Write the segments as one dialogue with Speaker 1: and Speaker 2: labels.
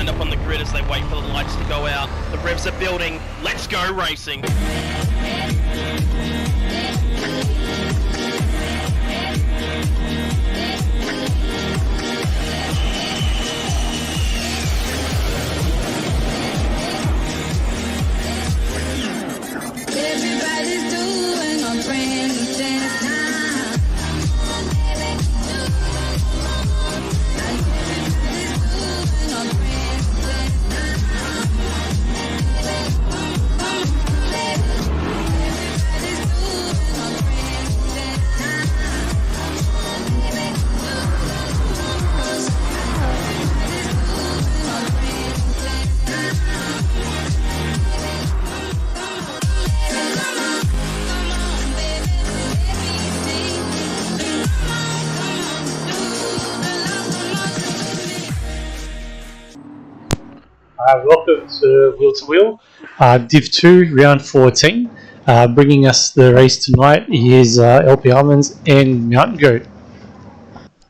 Speaker 1: Up on the grid as they wait for the lights to go out. The revs are building. Let's go racing.
Speaker 2: Everybody's doing a brand new dance now.
Speaker 3: Welcome to W2W, Div 2, round 14. Bringing us the race tonight is LP Almonds and Mountain Goat.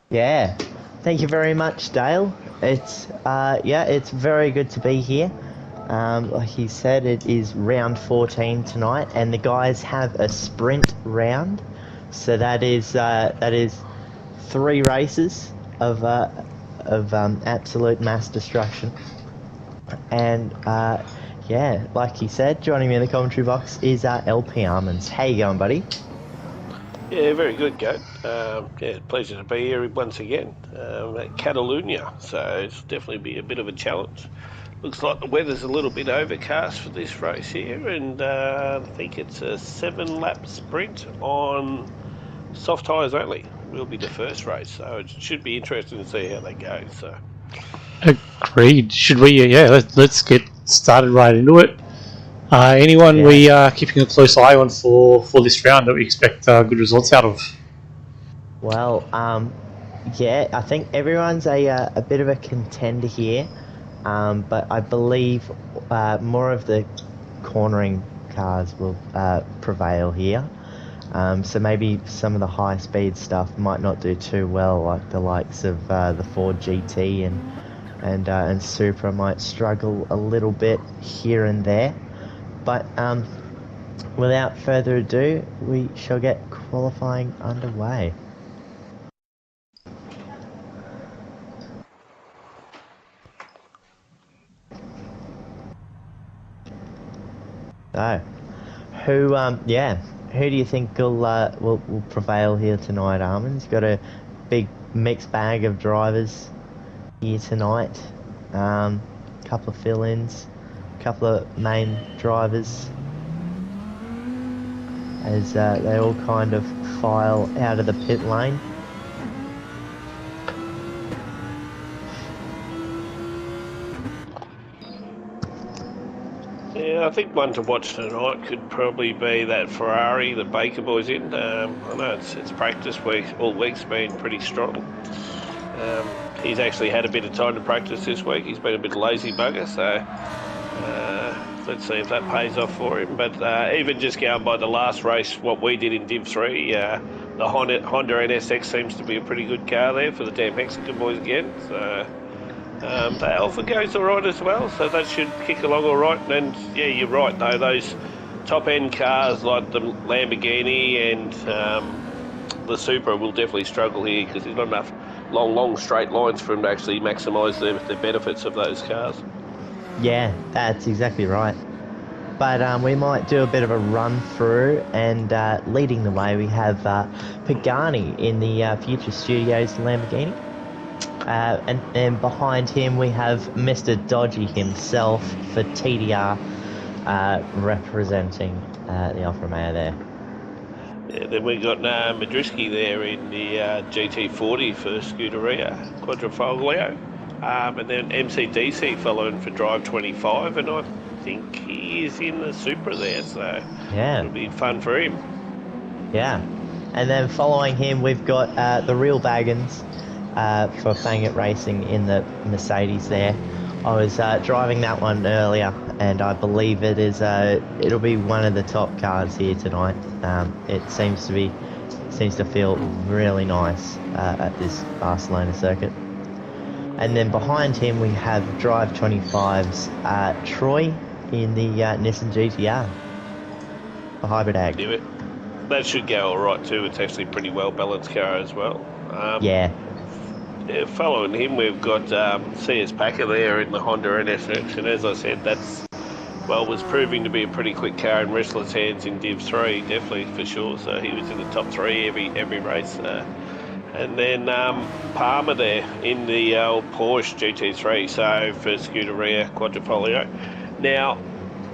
Speaker 4: Yeah, thank you very much, Dale. It's it's very good to be here. Like he said, it is round 14 tonight, and the guys have a sprint round. So that is 3 races of absolute mass destruction. And like he said, joining me in the commentary box is LP Almonds. How you going, buddy?
Speaker 5: Yeah, very good, Goat. Pleasure to be here once again at Catalunya. So it's definitely be a bit of a challenge. Looks like the weather's a little bit overcast for this race here, and I think it's a 7-lap sprint on soft tyres only. Will be the first race, so it should be interesting to see how they go. So.
Speaker 3: Agreed. Should we? Let's get started right into it. Anyone we are keeping a close eye on for this round that we expect good results out of?
Speaker 4: Well, I think everyone's a bit of a contender here, but I believe more of the cornering cars will prevail here. So maybe some of the high-speed stuff might not do too well, like the likes of the Ford GT and Supra might struggle a little bit here and there. But without further ado, we shall get qualifying underway. So, who who do you think will prevail here tonight, Armin? He's got a big mixed bag of drivers here tonight. Couple of fill-ins, couple of main drivers, as they all kind of file out of the pit lane.
Speaker 5: Yeah, I think one to watch tonight could probably be that Ferrari that Baker Boy's in. I know it's practice week, all week's been pretty strong. He's actually had a bit of time to practice this week. He's been a bit lazy bugger, so let's see if that pays off for him. But even just going by the last race, what we did in Div 3, the Honda NSX seems to be a pretty good car there for the damn Mexican boys again. So the Alpha goes all right as well, so that should kick along all right. And yeah, you're right though, those top-end cars like the Lamborghini and the Supra will definitely struggle here because there's not enough long straight lines for them to actually maximise the benefits of those cars.
Speaker 4: Yeah, that's exactly right. But we might do a bit of a run through, and leading the way we have Pagani in the Future Studios Lamborghini. And behind him we have Mr. Dodgy himself for TDR, representing the Alfa Romeo there.
Speaker 5: Yeah, then we got Madriski there in the GT40 for Scuderia Quadrifoglio. And then MCDC following for Drive 25, and I think he is in the Supra there, so
Speaker 4: yeah,
Speaker 5: it'll be fun for him.
Speaker 4: Yeah, and then following him we've got the real Baggins for Fangit Racing in the Mercedes there. I was driving that one earlier, and I believe it'll be one of the top cars here tonight. It seems to feel really nice at this Barcelona circuit. And then behind him we have Drive 25's Troy in the Nissan GTR, the hybrid ag.
Speaker 5: Yeah, that should go all right too. It's actually a pretty well balanced car as well.
Speaker 4: Yeah,
Speaker 5: following him we've got CS Packer there in the Honda NSX, and as I said, was proving to be a pretty quick car in wrestlers' hands in Div 3, definitely for sure. So he was in the top 3 every race. And then Palmer there in the old Porsche GT3, so for Scuderia Quadrifoglio. Now,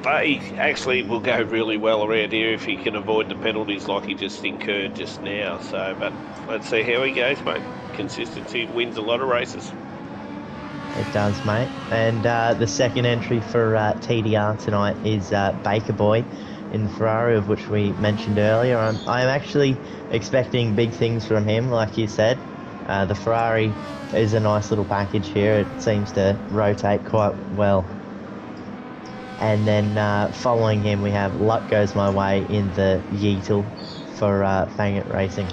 Speaker 5: they actually will go really well around here if he can avoid the penalties like he just incurred just now. So, but let's see how he goes, mate. Consistency wins a lot of races.
Speaker 4: it does, mate. And the second entry for TDR tonight is Baker Boy in the Ferrari, of which we mentioned earlier. I'm actually expecting big things from him, like you said. The Ferrari is a nice little package here. It seems to rotate quite well. And then following him we have Luck Goes My Way in the Yeetle for Fangit Racing.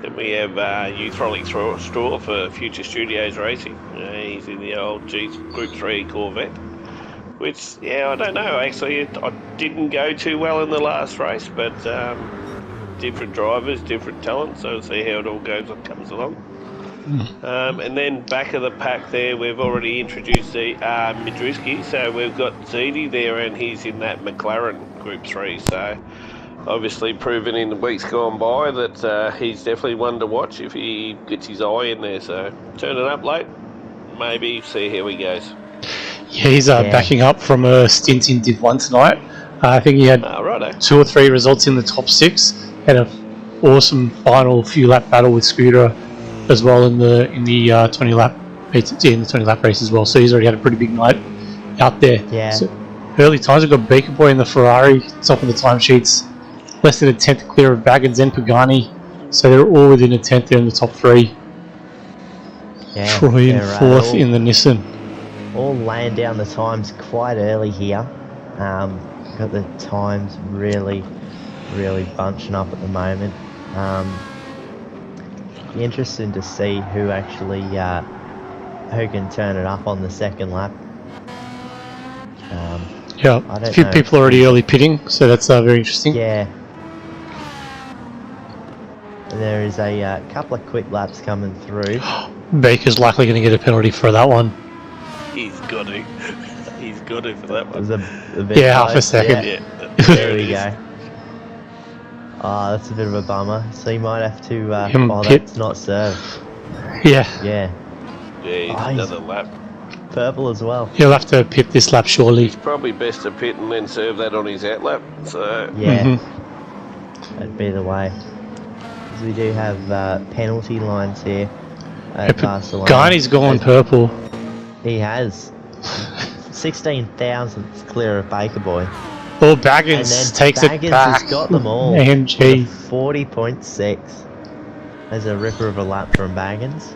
Speaker 5: Then we have Euthrolic Straw for Future Studios Racing. He's in the old Group 3 Corvette. Which, yeah, I don't know. Actually, I didn't go too well in the last race, but different drivers, different talents, so we'll see how it all goes and comes along. And then back of the pack there, we've already introduced the Madriski, so we've got Ziti there, and he's in that McLaren Group 3, so obviously proven in the weeks gone by that he's definitely one to watch if he gets his eye in there, so turning up late, maybe see how he goes.
Speaker 3: Yeah, he's backing up from a stint in Div 1 tonight. I think he had 2 or 3 results in the top 6. Had an awesome final few lap battle with Scooter as well in the 20 lap race as well. So he's already had a pretty big night out there.
Speaker 4: Yeah.
Speaker 3: So early times we've got Baker Boy in the Ferrari, top of the timesheets, less than a tenth clear of Baggins and Pagani. So they're all within a tenth there in the top 3.
Speaker 4: Yeah,
Speaker 3: Troy in 4th in the Nissan.
Speaker 4: All laying down the times quite early here. Got the times really bunching up at the moment. Be interesting to see who actually who can turn it up on the second lap.
Speaker 3: Yeah, a few people already early pitting, so that's very interesting.
Speaker 4: Yeah. And there is a couple of quick laps coming through.
Speaker 3: Baker's likely going to get a penalty for that one.
Speaker 5: He's got to. He's got to for that
Speaker 4: It
Speaker 5: one.
Speaker 4: was a bit
Speaker 3: Yeah, half a
Speaker 4: close,
Speaker 3: second.
Speaker 5: Yeah.
Speaker 4: There we go. Oh, that's a bit of a bummer. So you might have to. Oh,
Speaker 3: pit.
Speaker 4: that's not served.
Speaker 3: Yeah,
Speaker 4: Yeah.
Speaker 5: Yeah, he's another lap.
Speaker 4: Purple as well.
Speaker 3: he'll have to pit this lap surely.
Speaker 5: It's probably best to pit and then serve that on his out lap. So
Speaker 4: Yeah. That'd be the way. Because we do have penalty lines here at Barcelona.
Speaker 3: Garney's gone purple.
Speaker 4: He has. 16 thousandths clear of Baker Boy.
Speaker 3: Oh, Baggins takes
Speaker 4: Baggins
Speaker 3: it back.
Speaker 4: has got them all.
Speaker 3: AMG.
Speaker 4: 40.6. There's a ripper of a lap from Baggins.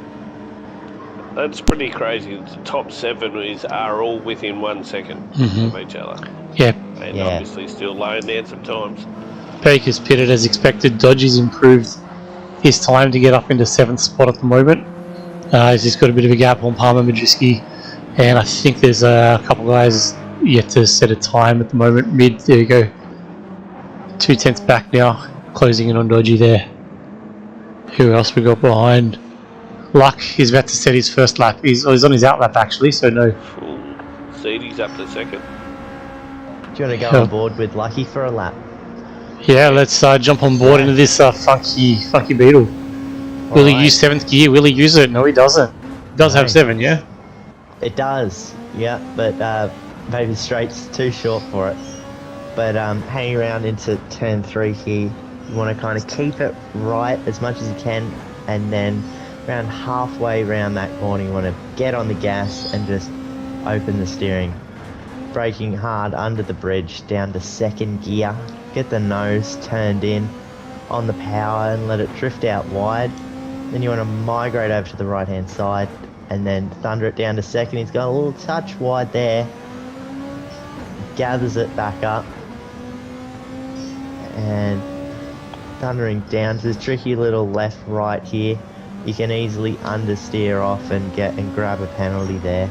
Speaker 5: that's pretty crazy. The top 7 are all within 1 second of each other.
Speaker 3: Yeah,
Speaker 5: And obviously still laying down sometimes.
Speaker 3: Baker's pitted as expected. Dodgy's improved his time to get up into 7th spot at the moment. He's just got a bit of a gap on Palmer Madriski, and I think there's a couple of guys yet to set a time at the moment. Mid, there you go. 2 tenths back now, closing in on Dodgy there. Who else we got behind? Luck, he's about to set his first lap. He's on his out lap actually, so no.
Speaker 5: Seedy's up to 2nd.
Speaker 4: Do you want to go on board with Lucky for a lap?
Speaker 3: Yeah, let's jump on board into this funky Beetle. Will he use 7th gear? Will he use it? No, he doesn't. He does have 7, yeah?
Speaker 4: It does, yeah, but maybe straight's too short for it. But hang around into turn 3 here. You want to kind of keep it right as much as you can, and then around halfway around that corner you want to get on the gas and just open the steering. Braking hard under the bridge down to 2nd gear. Get the nose turned in on the power and let it drift out wide. Then you want to migrate over to the right hand side and then thunder it down to 2nd. He's got a little touch wide there. Gathers it back up. And thundering down to this tricky little left right here. You can easily understeer off and grab a penalty there.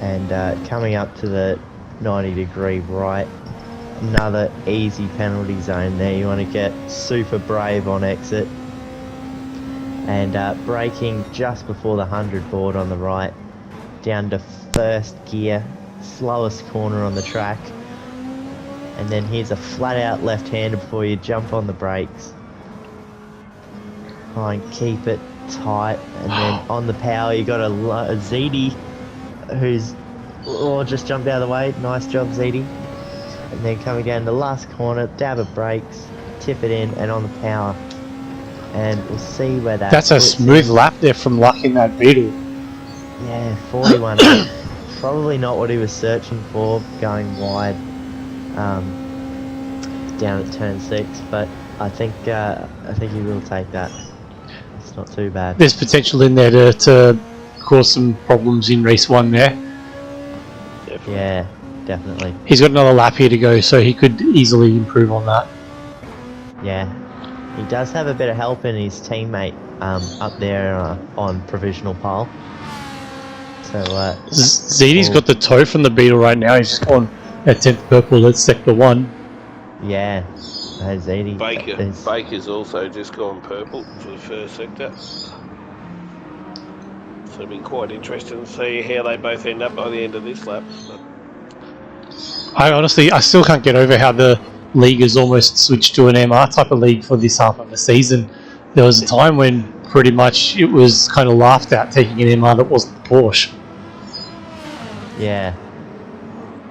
Speaker 4: And coming up to the 90-degree right. Another easy penalty zone there. You want to get super brave on exit. And braking just before the 100 board on the right. Down to 1st gear. Slowest corner on the track. And then here's a flat out left-hander before you jump on the brakes. Try and keep it tight. And then on the power you got a ZD who's just jumped out of the way. Nice job, ZD. And then coming down the last corner, dab of brakes, tip it in, and on the power. And we'll see where that...
Speaker 3: That's a smooth lap there from Luck in that Beetle.
Speaker 4: Yeah, 41. Probably not what he was searching for, going wide down at turn 6, but I think he will take that. It's not too bad.
Speaker 3: There's potential in there to cause some problems in race 1 there.
Speaker 4: Yeah, definitely.
Speaker 3: He's got another lap here to go, so he could easily improve on that.
Speaker 4: Yeah, he does have a bit of help in his teammate up there on provisional pole. So
Speaker 3: ZD's got the toe from the Beetle right now. He's just gone at 10th purple at sector 1.
Speaker 4: Yeah, ZD.
Speaker 5: Baker's also just gone purple for the 1st sector. So it'll be quite interesting to see how they both end up by the end of this lap. But
Speaker 3: I still can't get over how the league has almost switched to an MR type of league for this half of the season. There was a time when pretty much it was kind of laughed at taking an MR that wasn't the Porsche.
Speaker 4: Yeah.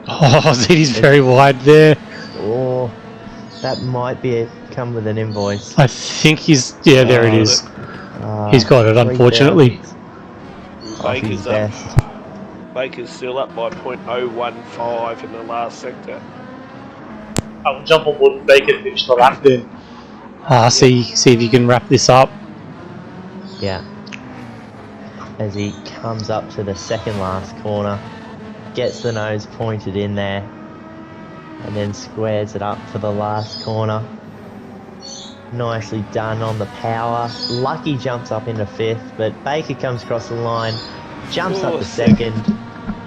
Speaker 3: Oh, ZD's very wide there.
Speaker 4: Oh, that might come with an invoice.
Speaker 3: I think he's... Yeah, there it is. He's got it, unfortunately.
Speaker 5: Baker's up. Baker's still up by 0.015 in the last sector.
Speaker 3: I'll jump on board with Baker and finish the lap then. See if you can wrap this up.
Speaker 4: Yeah. As he comes up to the 2nd last corner, gets the nose pointed in there, and then squares it up for the last corner. Nicely done on the power. Lucky jumps up into 5th, but Baker comes across the line, jumps up to 2nd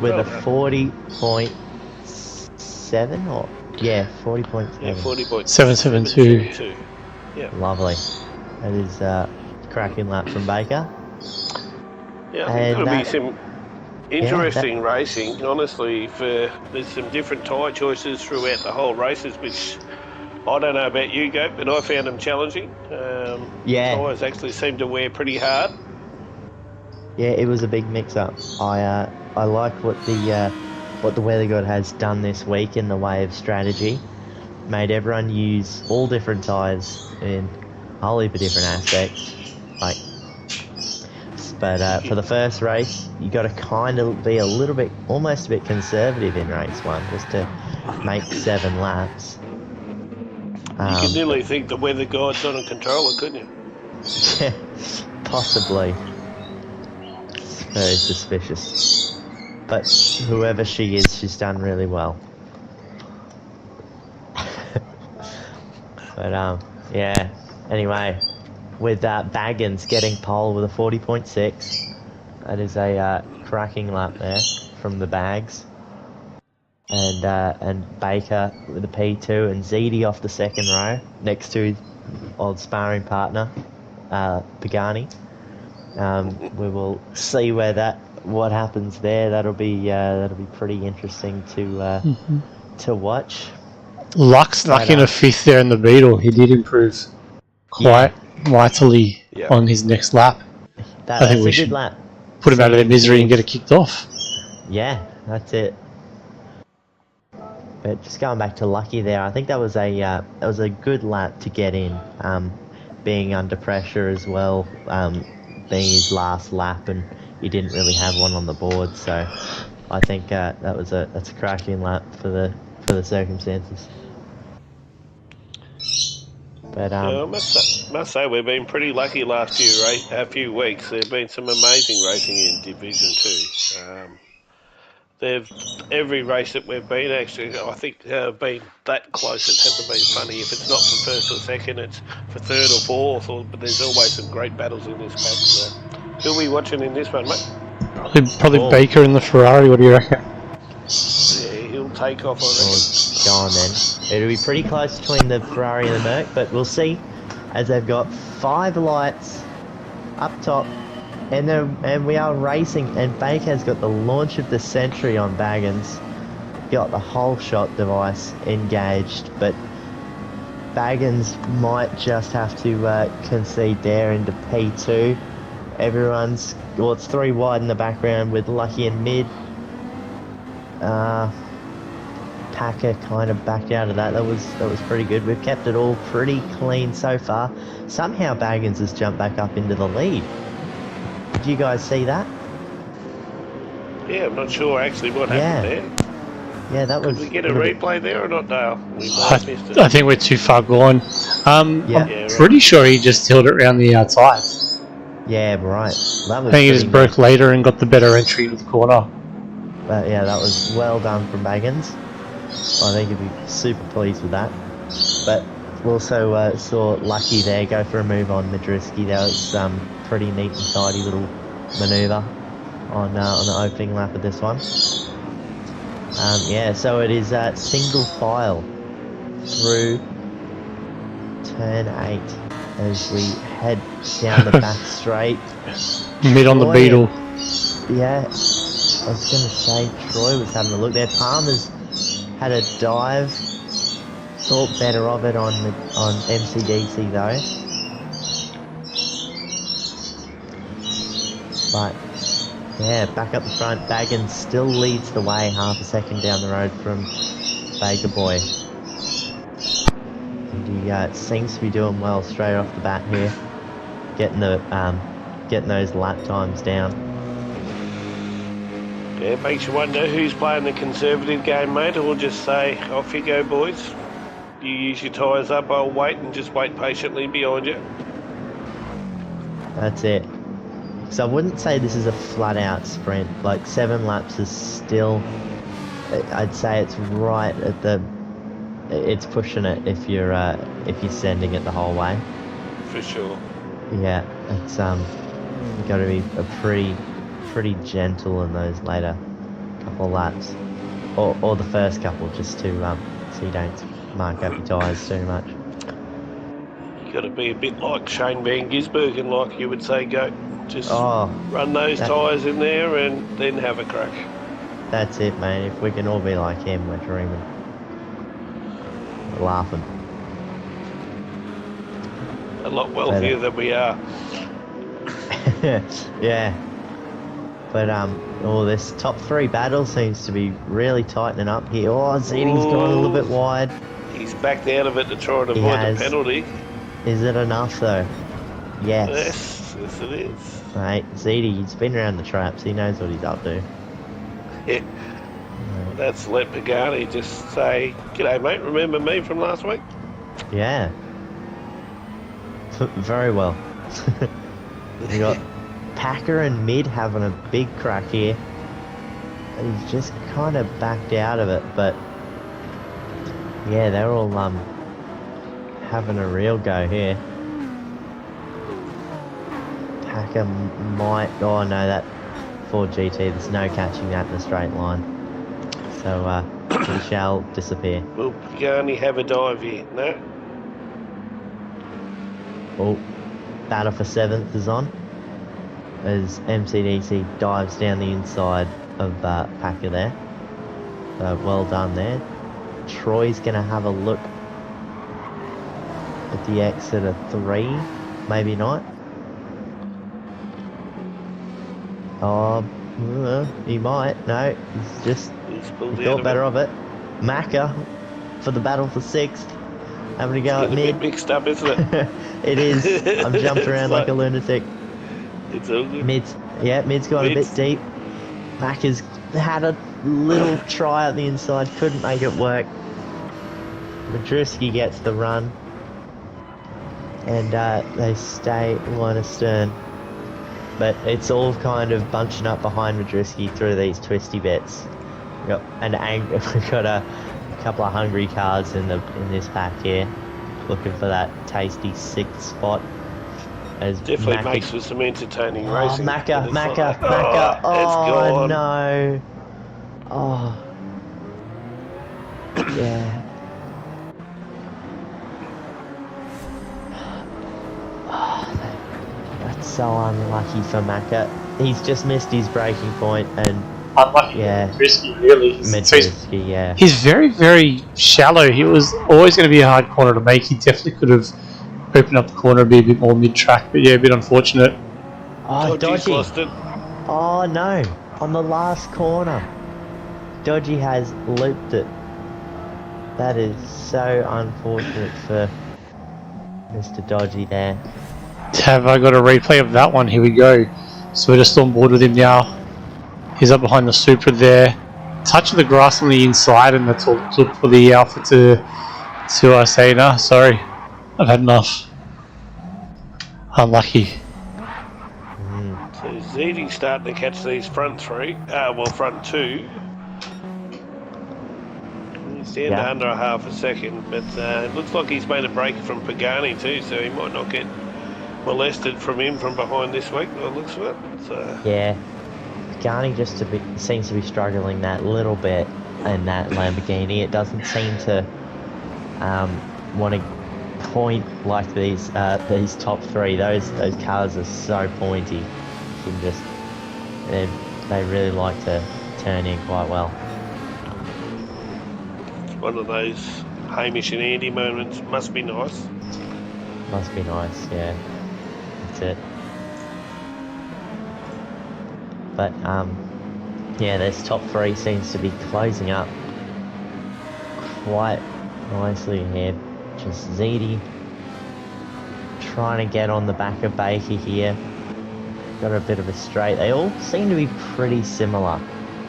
Speaker 4: with a 40.7 or... Yeah, 40.7.
Speaker 5: Yeah, 40.772.
Speaker 3: 772.
Speaker 5: Yeah.
Speaker 4: Lovely. That is a cracking lap from Baker.
Speaker 5: Yeah, I think Interesting racing, honestly. There's some different tyre choices throughout the whole races, which I don't know about you, Goat, but I found them challenging.
Speaker 4: Yeah.
Speaker 5: Tyres actually seem to wear pretty hard.
Speaker 4: Yeah, it was a big mix-up. I like what the weather god has done this week in the way of strategy. Made everyone use all different tyres in a whole heap of different aspects. Like, but for the first race, you got to kind of be a little bit, almost a bit conservative in race 1, just to make 7 laps.
Speaker 5: You could nearly think the weather god's on a controller, couldn't you?
Speaker 4: Yeah, possibly. It's very suspicious. But whoever she is, she's done really well. But yeah. Anyway, with Baggins getting pole with a 40.6, that is a cracking lap there from the Bags. And Baker with a P2 and Zedi off the second row next to his old sparring partner, Pagani. We will see what happens there. That'll be pretty interesting to watch.
Speaker 3: Luck snuck in a 5th there in the Beetle. He did improve quite mightily on his next lap. I think we should
Speaker 4: lap.
Speaker 3: put him out of their misery and get it kicked off.
Speaker 4: Yeah, that's it. But just going back to Lucky there, I think that was a good lap to get in, being under pressure as well, being his last lap, and he didn't really have one on the board. So I think that's a cracking lap for the circumstances. But
Speaker 5: I must say we've been pretty lucky last few weeks. There've been some amazing racing in Division 2. Every race that we've been, actually, I think been that close. It hasn't been funny. If it's not for first or second, it's for third or fourth. But there's always some great battles in this pack. So, who are we watching in this one, mate?
Speaker 3: Probably Baker in the Ferrari. What do you reckon?
Speaker 5: Yeah, he'll take off, I reckon.
Speaker 4: Go on then. It'll be pretty close between the Ferrari and the Merc, but we'll see, as they've got 5 lights up top. And we are racing, and Baker's got the launch of the century on Baggins. Got the whole shot device engaged, but Baggins might just have to concede there into P2. It's 3 wide in the background with Lucky in mid. Packer kind of backed out of that. That was pretty good. We've kept it all pretty clean so far. Somehow Baggins has jumped back up into the lead. Did you guys see that?
Speaker 5: Yeah, I'm not sure actually what happened there.
Speaker 4: Yeah, that was...
Speaker 5: Did we get a replay there or not, Dale?
Speaker 3: I think we're too far gone. I'm pretty sure he just held it around the outside.
Speaker 4: Yeah, right. That was
Speaker 3: I think he just broke later and got the better entry into the corner.
Speaker 4: But yeah, that was well done from Baggins. I think he'd be super pleased with that. But we also saw Lucky there go for a move on Madriski. That was pretty neat and tidy little manoeuvre on the opening lap of this one. So it is single file through turn 8 as we head down the back straight.
Speaker 3: Mid on the Beetle.
Speaker 4: Yeah, I was going to say Troy was having a look there. Palmer's had a dive. Thought better of it on MCDC though. But yeah, back up the front, Baggins still leads the way half a second down the road from Baker Boy. And he seems to be doing well straight off the bat here, getting those lap times down.
Speaker 5: Yeah, it makes you wonder who's playing the conservative game, mate, or just say, off you go, boys. You use your tyres up, I'll wait and just wait patiently behind you.
Speaker 4: That's it. So I wouldn't say this is a flat-out sprint. Like 7 laps is still, I'd say it's right at the, it's pushing it if you're sending it the whole way.
Speaker 5: For sure.
Speaker 4: Yeah, it's you got to be pretty gentle in those later couple of laps, or the first couple, just to so you don't mark up your tyres too much.
Speaker 5: You got to be a bit like Shane Van Gisbergen, like you would say, Goat. Just
Speaker 4: Oh,
Speaker 5: run those
Speaker 4: that-
Speaker 5: tyres in there and then have a crack.
Speaker 4: that's it, mate. If we can all be like him, we're dreaming. We're laughing.
Speaker 5: A lot wealthier than we are.
Speaker 4: Yeah. But this top 3 battle seems to be really tightening up here. Oh, Zeedy's gone a little bit wide.
Speaker 5: He's backed out of it to try and
Speaker 4: He
Speaker 5: avoid
Speaker 4: has.
Speaker 5: the penalty.
Speaker 4: Is it enough though? Yes.
Speaker 5: Yes it is.
Speaker 4: Mate, Zeedy, he's been around the traps. He knows what he's up to.
Speaker 5: Yeah. That's let Pagani just say, "G'day, mate. Remember me from last week?"
Speaker 4: Yeah. Very well. We got Packer and Mid having a big crack here. He's just kind of backed out of it, but yeah, they're all having a real go here. Packer might. Oh no, that Ford GT. There's no catching that in a straight line. So he shall disappear.
Speaker 5: Will Pagani have a dive here? No.
Speaker 4: Oh, battle for 7th is on. As MCDC dives down the inside of Packer there. So well done there. Troy's going to have a look at the exit of 3. Maybe not. Oh, he might. No, he thought better of it. Macca for the battle for 6th. Having to go at
Speaker 5: It's getting a
Speaker 4: Mid.
Speaker 5: bit mixed up, isn't it?
Speaker 4: It is. I'm jumped around like a lunatic.
Speaker 5: It's all good.
Speaker 4: Mid's gone a bit deep. Mac has had a little try at the inside, couldn't make it work. Madruski gets the run. And they stay line astern. But it's all kind of bunching up behind Madruski through these twisty bits. We've got a couple of hungry cars in this pack here. Looking for that tasty 6th spot. As
Speaker 5: Definitely
Speaker 4: Macca,
Speaker 5: makes for some entertaining racing.
Speaker 4: Macca.
Speaker 5: It's like,
Speaker 4: Oh,
Speaker 5: it's gone.
Speaker 4: no. Oh. Yeah. Oh, that's so unlucky for Macca. He's just missed his braking point and
Speaker 3: Unlucky.
Speaker 4: Yeah.
Speaker 3: Risky, really. So
Speaker 4: Madruski, yeah.
Speaker 3: he's very, very shallow. He was always going to be a hard corner to make. He definitely could have opened up the corner, be a bit more mid-track, but yeah, a bit unfortunate.
Speaker 4: Oh,
Speaker 5: Dodgy's
Speaker 4: Dodgy.
Speaker 5: lost it.
Speaker 4: Oh no, on the last corner. Dodgy has looped it. That is so unfortunate for Mr. Dodgy there.
Speaker 3: Have I got a replay of that one? Here we go. So we're just on board with him now. He's up behind the Supra there. Touch of the grass on the inside, and that's all it took for the Alpha to say, no, sorry, I've had enough. Unlucky.
Speaker 5: So Zeedy's starting to catch these front 3. Front 2. He's down to under a half a second, but it looks like he's made a break from Pagani too, so he might not get molested from him from behind this week, by the looks of it. So.
Speaker 4: Yeah, Garni seems to be struggling that little bit in that Lamborghini. It doesn't seem to want to point like these top 3. Those cars are so pointy. You can just they really like to turn in quite well.
Speaker 5: One of those Hamish and Andy moments. Must be nice.
Speaker 4: Must be nice, yeah. That's it. But yeah, this top 3 seems to be closing up quite nicely here. Just Zeedy trying to get on the back of Baker here. Got a bit of a straight. They all seem to be pretty similar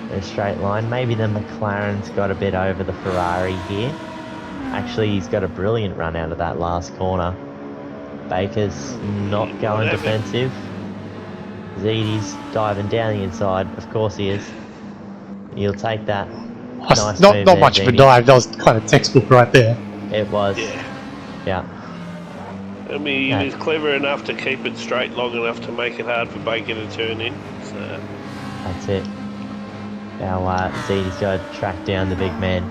Speaker 4: in a straight line. Maybe the McLaren's got a bit over the Ferrari here. Actually, he's got a brilliant run out of that last corner. Baker's not going defensive. Zeedy's diving down the inside. Of course he is. He'll take that. Nice
Speaker 3: not much of a dive. That was kind of textbook right there.
Speaker 4: It was. Yeah.
Speaker 5: I mean, he was clever enough to keep it straight long enough to make it hard for Baker to turn in. So.
Speaker 4: That's it. Now Zeedy's got to track down the big man,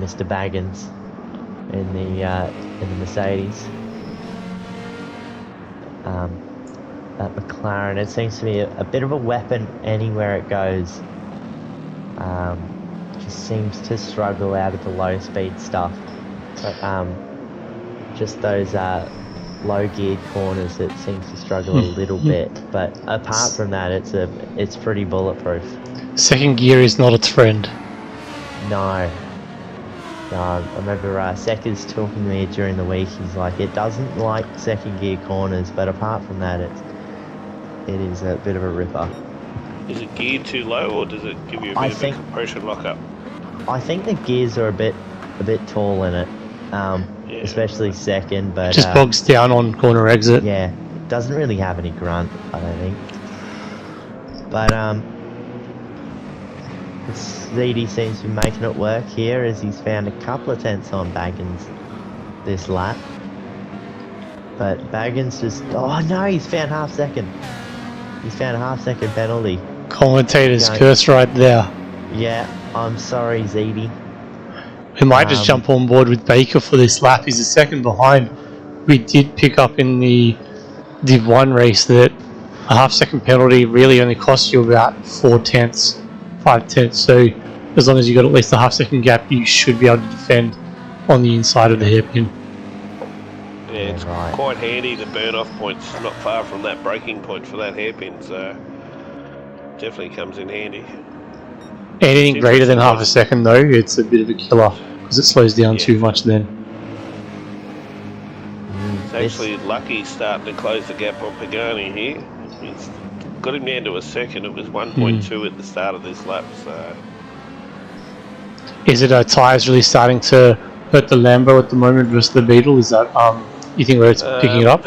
Speaker 4: Mr. Baggins, in the Mercedes. McLaren. It seems to be a bit of a weapon anywhere it goes. Just seems to struggle out of the low speed stuff. But just those low geared corners, it seems to struggle a little bit. But apart from that, it's pretty bulletproof.
Speaker 3: Second gear is not its friend.
Speaker 4: No. I remember Sekker's talking to me during the week. He's like, it doesn't like second gear corners, but apart from that, it is a bit of a ripper.
Speaker 5: Is it geared too low, or does it give you a bit of a compression lockup?
Speaker 4: I think the gears are a bit tall in it, especially second. But
Speaker 3: just bogs down on corner exit.
Speaker 4: Yeah, doesn't really have any grunt, I don't think. But ZD seems to be making it work here, as he's found a couple of tenths on Baggins this lap. But Baggins just... Oh no, he's found half second. He's found a half second penalty.
Speaker 3: Commentator's curse right there.
Speaker 4: Yeah, I'm sorry, ZD.
Speaker 3: We might just jump on board with Baker for this lap. He's a second behind. We did pick up in the Div 1 race that a half second penalty really only costs you about 4 tenths. 5 tenths, so as long as you got at least a half second gap, you should be able to defend on the inside of the hairpin.
Speaker 5: Yeah, it's quite handy. The burn off point's not far from that braking point for that hairpin, so definitely comes in handy.
Speaker 3: Anything greater than half a second though, it's a bit of a killer because it slows down too much then.
Speaker 5: It's actually lucky starting to close the gap on Pagani here. He's got him down to a second. It was 1.2 at the start of this lap. So,
Speaker 3: is it tyres really starting to hurt the Lambo at the moment versus the Beetle? Is that you think where it's picking it up?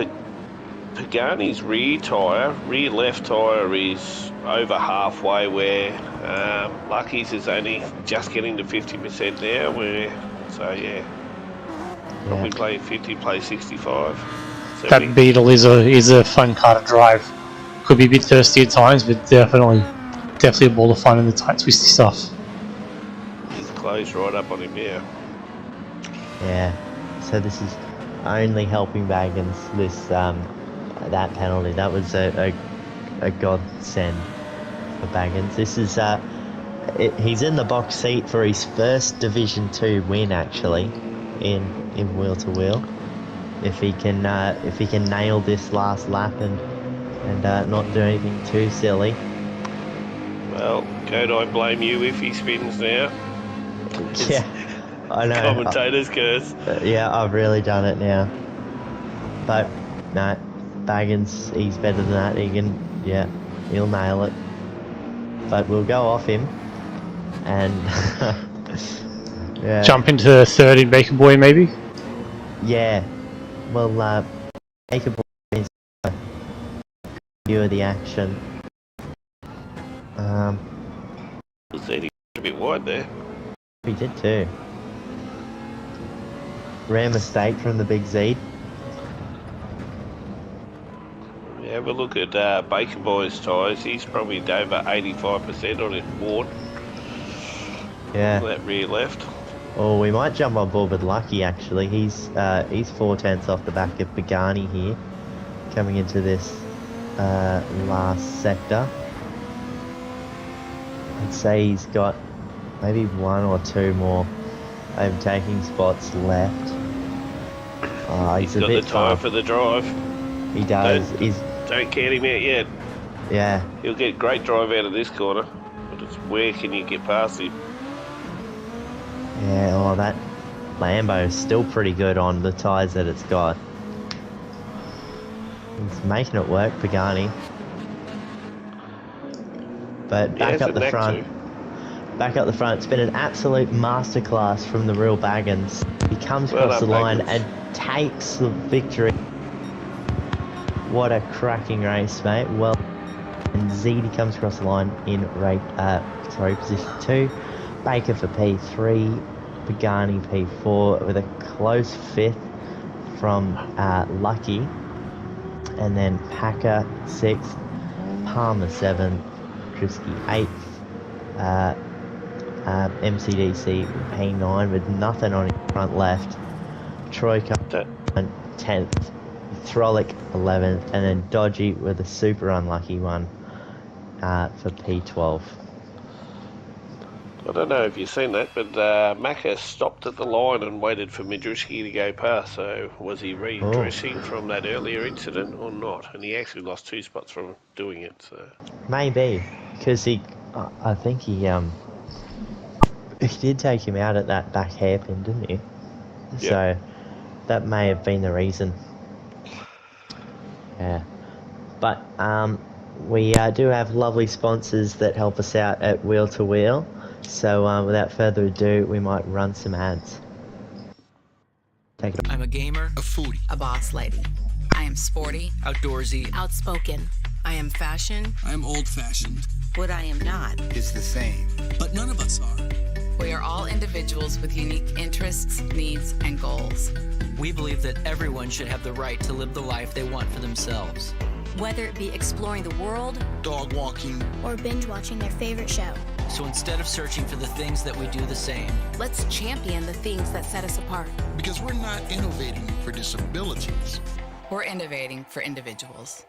Speaker 5: Pagani's rear left tyre is over halfway, where Lucky's is only just getting to 50% now. So probably play 50, play 65. 70.
Speaker 3: That Beetle is a fun car to drive. Could be a bit thirsty at times, but definitely a ball of fun in the tight twisty stuff.
Speaker 5: He's closed right up on him now.
Speaker 4: Yeah, so this is only helping Baggins, this that penalty. That was a godsend for Baggins. This is he's in the box seat for his first Division 2 win actually in wheel to wheel. If he can nail this last lap and not do anything too silly.
Speaker 5: Well, don't I blame you if he spins now?
Speaker 4: Yeah, I know.
Speaker 5: Commentator's curse.
Speaker 4: Yeah, I've really done it now. But no, Baggins, he's better than that. He'll nail it. But we'll go off him and
Speaker 3: jump into third in Baker Boy maybe.
Speaker 4: Yeah, well, Baker Boy is view of the action.
Speaker 5: He a bit wide there.
Speaker 4: He did too. Rare mistake from the big Z.
Speaker 5: Have a look at Baker Boy's tyres. He's probably over 85% on his board.
Speaker 4: Yeah.
Speaker 5: That rear left.
Speaker 4: Oh, we might jump on board with Lucky actually. He's 4 tenths off the back of Pagani here, coming into this last sector. I'd say he's got maybe 1 or 2 more overtaking spots left.
Speaker 5: He's got the tyre for the drive.
Speaker 4: He does.
Speaker 5: Don't count him out yet.
Speaker 4: Yeah.
Speaker 5: He'll get great drive out of this corner, but it's where can you get past him?
Speaker 4: Yeah, that Lambo is still pretty good on the tyres that it's got. He's making it work, Pagani. But back up the front. Back up the front. It's been an absolute masterclass from the real Baggins. He comes across the line and takes the victory. What a cracking race, mate. Well, and ZD comes across the line in position 2. Baker for P3, Pagani P4 with a close 5th from Lucky, and then Packer 6th, Palmer 7th, Drisky 8th, MCDC P9 with nothing on his front left, Troy comes 10th, Throlic 11th, and then Dodgy with a super unlucky one for P12.
Speaker 5: I don't know if you've seen that, but Macca stopped at the line and waited for Midrishki to go past. So was he redressing from that earlier incident or not? And he actually lost 2 spots from doing it. So.
Speaker 4: Maybe, because I think he did take him out at that back hairpin, didn't he?
Speaker 5: Yep.
Speaker 4: So that may have been the reason. Yeah, but we do have lovely sponsors that help us out at Wheel to Wheel. So without further ado, we might run some ads. Take it.
Speaker 6: I'm a gamer, a foodie,
Speaker 7: A boss lady. I am sporty,
Speaker 6: outdoorsy.
Speaker 7: outspoken. I am fashion.
Speaker 6: I'm old-fashioned.
Speaker 7: What I am not.
Speaker 8: Is the same.
Speaker 6: But none of us are.
Speaker 7: We are all individuals with unique interests, needs, and goals.
Speaker 6: We believe that everyone should have the right to live the life they want for themselves.
Speaker 9: Whether it be exploring the world
Speaker 6: Dog walking.
Speaker 9: or binge watching their favorite show.
Speaker 6: So instead of searching for the things that we do the same,
Speaker 7: Let's champion the things that set us apart.
Speaker 8: Because we're not innovating for disabilities.
Speaker 7: We're innovating for individuals.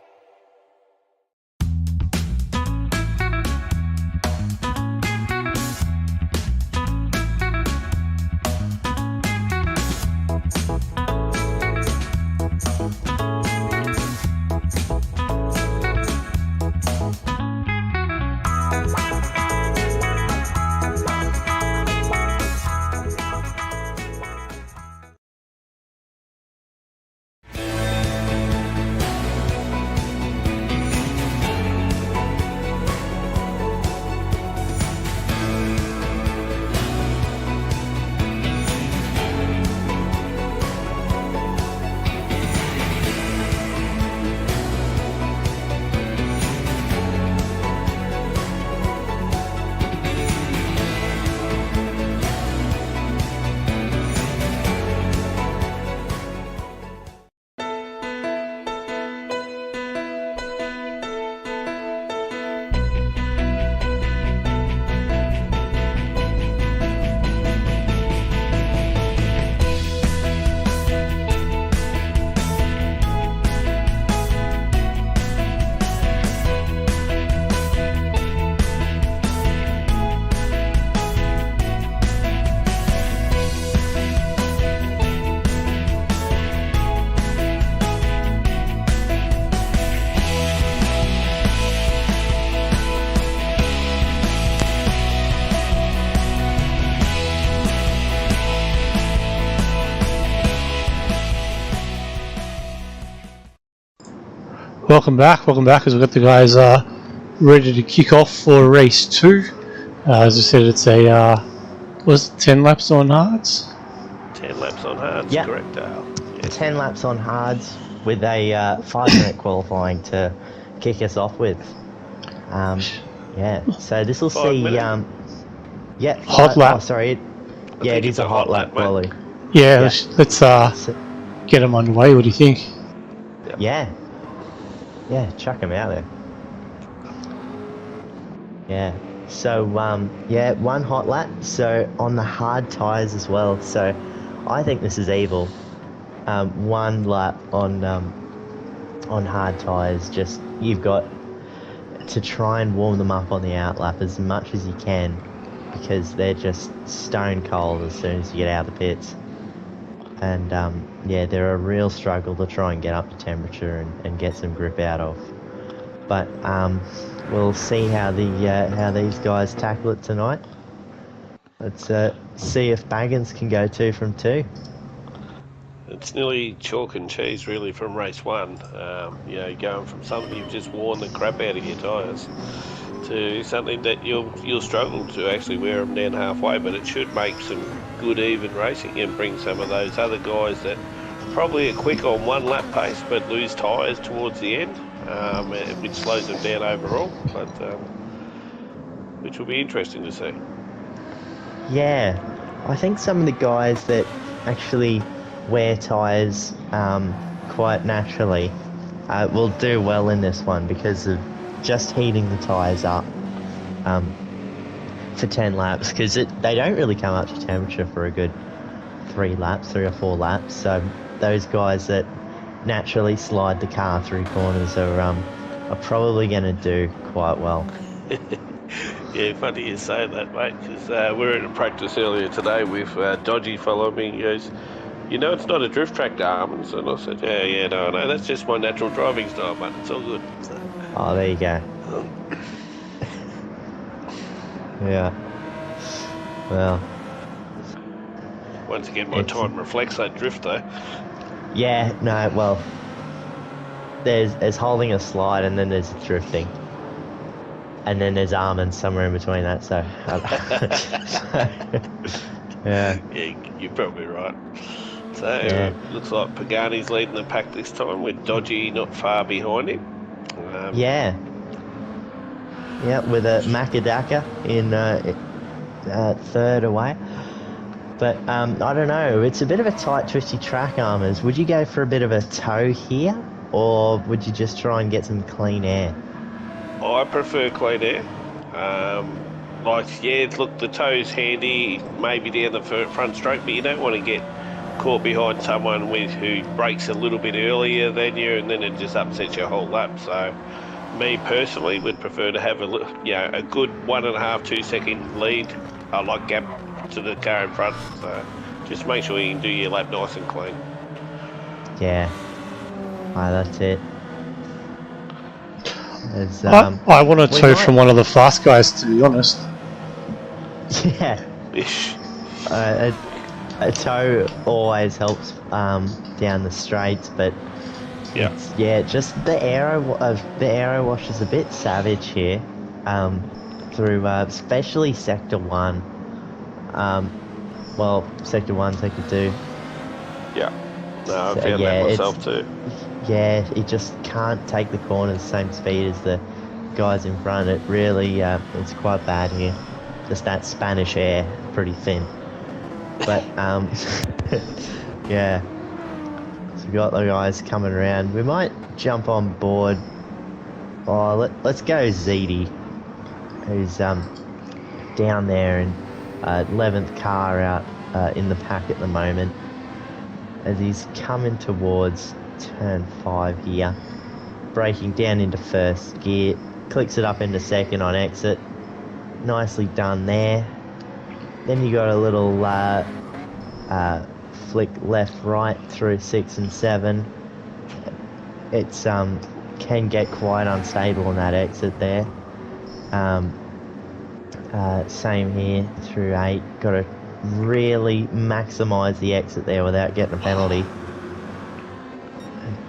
Speaker 3: Welcome back as we've got the guys ready to kick off for race 2. As I said, it's a was it 10 laps on hards?
Speaker 5: 10 laps on hards,
Speaker 4: Yep.
Speaker 5: correct, Dale. Yeah.
Speaker 4: 10 laps on hards with a 5-minute qualifying to kick us off with. Yeah, so this will
Speaker 5: 5
Speaker 4: see.
Speaker 5: minutes?
Speaker 4: Yeah,
Speaker 3: Hot lap.
Speaker 4: Oh, sorry. Yeah,
Speaker 5: think
Speaker 4: it
Speaker 5: it's
Speaker 4: is a hot lap,
Speaker 5: mate.
Speaker 4: quali.
Speaker 3: Yeah,
Speaker 4: Yeah.
Speaker 3: let's get them underway. What do you think?
Speaker 4: Yeah. Yeah, chuck him out there. Yeah. So, yeah, 1 hot lap. So, on the hard tyres as well. So, I think this is evil. 1 lap on hard tyres. Just, you've got to try and warm them up on the out lap as much as you can, because they're just stone cold as soon as you get out of the pits. And, yeah, they're a real struggle to try and get up to temperature and get some grip out of. But we'll see how these guys tackle it tonight. Let's see if Baggins can go 2 from 2.
Speaker 5: It's nearly chalk and cheese, really, from race 1. You know, going from something you've just worn the crap out of your tyres to something that you'll struggle to actually wear them down halfway, but it should make some good even racing and bring some of those other guys that probably are quick on 1 lap pace but lose tyres towards the end, which slows them down overall, but which will be interesting to see.
Speaker 4: Yeah, I think some of the guys that actually wear tyres quite naturally will do well in this one because of just heating the tyres up for 10 laps, because they don't really come up to temperature for a good 3 or 4 laps. So those guys that naturally slide the car through corners are probably going to do quite well.
Speaker 5: Yeah, funny you say that, mate, because we were in a practice earlier today with Dodgy following me. He goes, "You know it's not a drift track, Darmans." And I said, yeah, no, that's just my natural driving style, mate. It's all good. So,
Speaker 4: Oh, there you go. Yeah. Well.
Speaker 5: Once again, my time reflects that drift, though.
Speaker 4: Yeah, no, well, there's holding a slide and then there's drifting. And then there's almonds somewhere in between that, so... yeah.
Speaker 5: Yeah, you're probably right. So, looks like Pagani's leading the pack this time, with Dodgy not far behind him.
Speaker 4: Yeah, with a Makadaka in third away. But I don't know, it's a bit of a tight, twisty track, Armours. Would you go for a bit of a tow here, or would you just try and get some clean air?
Speaker 5: I prefer clean air. Look, the tow's handy, maybe down the front stroke, but you don't want to get caught behind someone who brakes a little bit earlier than you, and then it just upsets your whole lap. So, me personally would prefer to have a good 1.5, 2 second lead, like gap to the car in front. So, just make sure you can do your lap nice and clean.
Speaker 4: Yeah, that's it.
Speaker 3: I want a tow from one of the fast guys, to be honest.
Speaker 4: Yeah. A tow always helps down the straights, but just the aero wash is a bit savage here, through especially sector 1. Sector 1, sector 2.
Speaker 5: Yeah. No, I found that myself too.
Speaker 4: Yeah, it just can't take the corners the same speed as the guys in front. It really, it's quite bad here. Just that Spanish air, pretty thin. But, yeah. So we've got the guys coming around. We might jump on board. Oh, let's go ZD, who's down there in 11th car out in the pack at the moment, as he's coming towards turn 5 here, braking down into first gear, clicks it up into second on exit. Nicely done there. Then you got a little flick left right through 6 and 7. It's can get quite unstable on that exit there. Same here through 8. Got to really maximise the exit there without getting a penalty.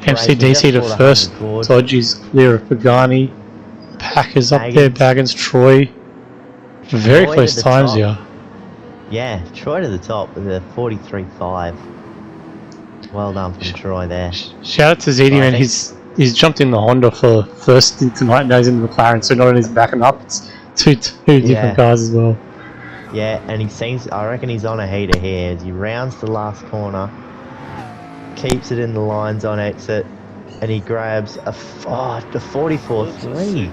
Speaker 3: MCDC to first, Dodgy's clear of Pagani, Packers up there, Baggins, Troy. Very close times here.
Speaker 4: Yeah, Troy to the top with a 43.5. Well done from Troy there.
Speaker 3: Shout out to ZD, man. He's jumped in the Honda for first tonight, now he's in the McLaren, so not only is he backing up, it's two different cars as well.
Speaker 4: Yeah, and I reckon he's on a heater here as he rounds the last corner, keeps it in the lines on exit, and he grabs the 44.3.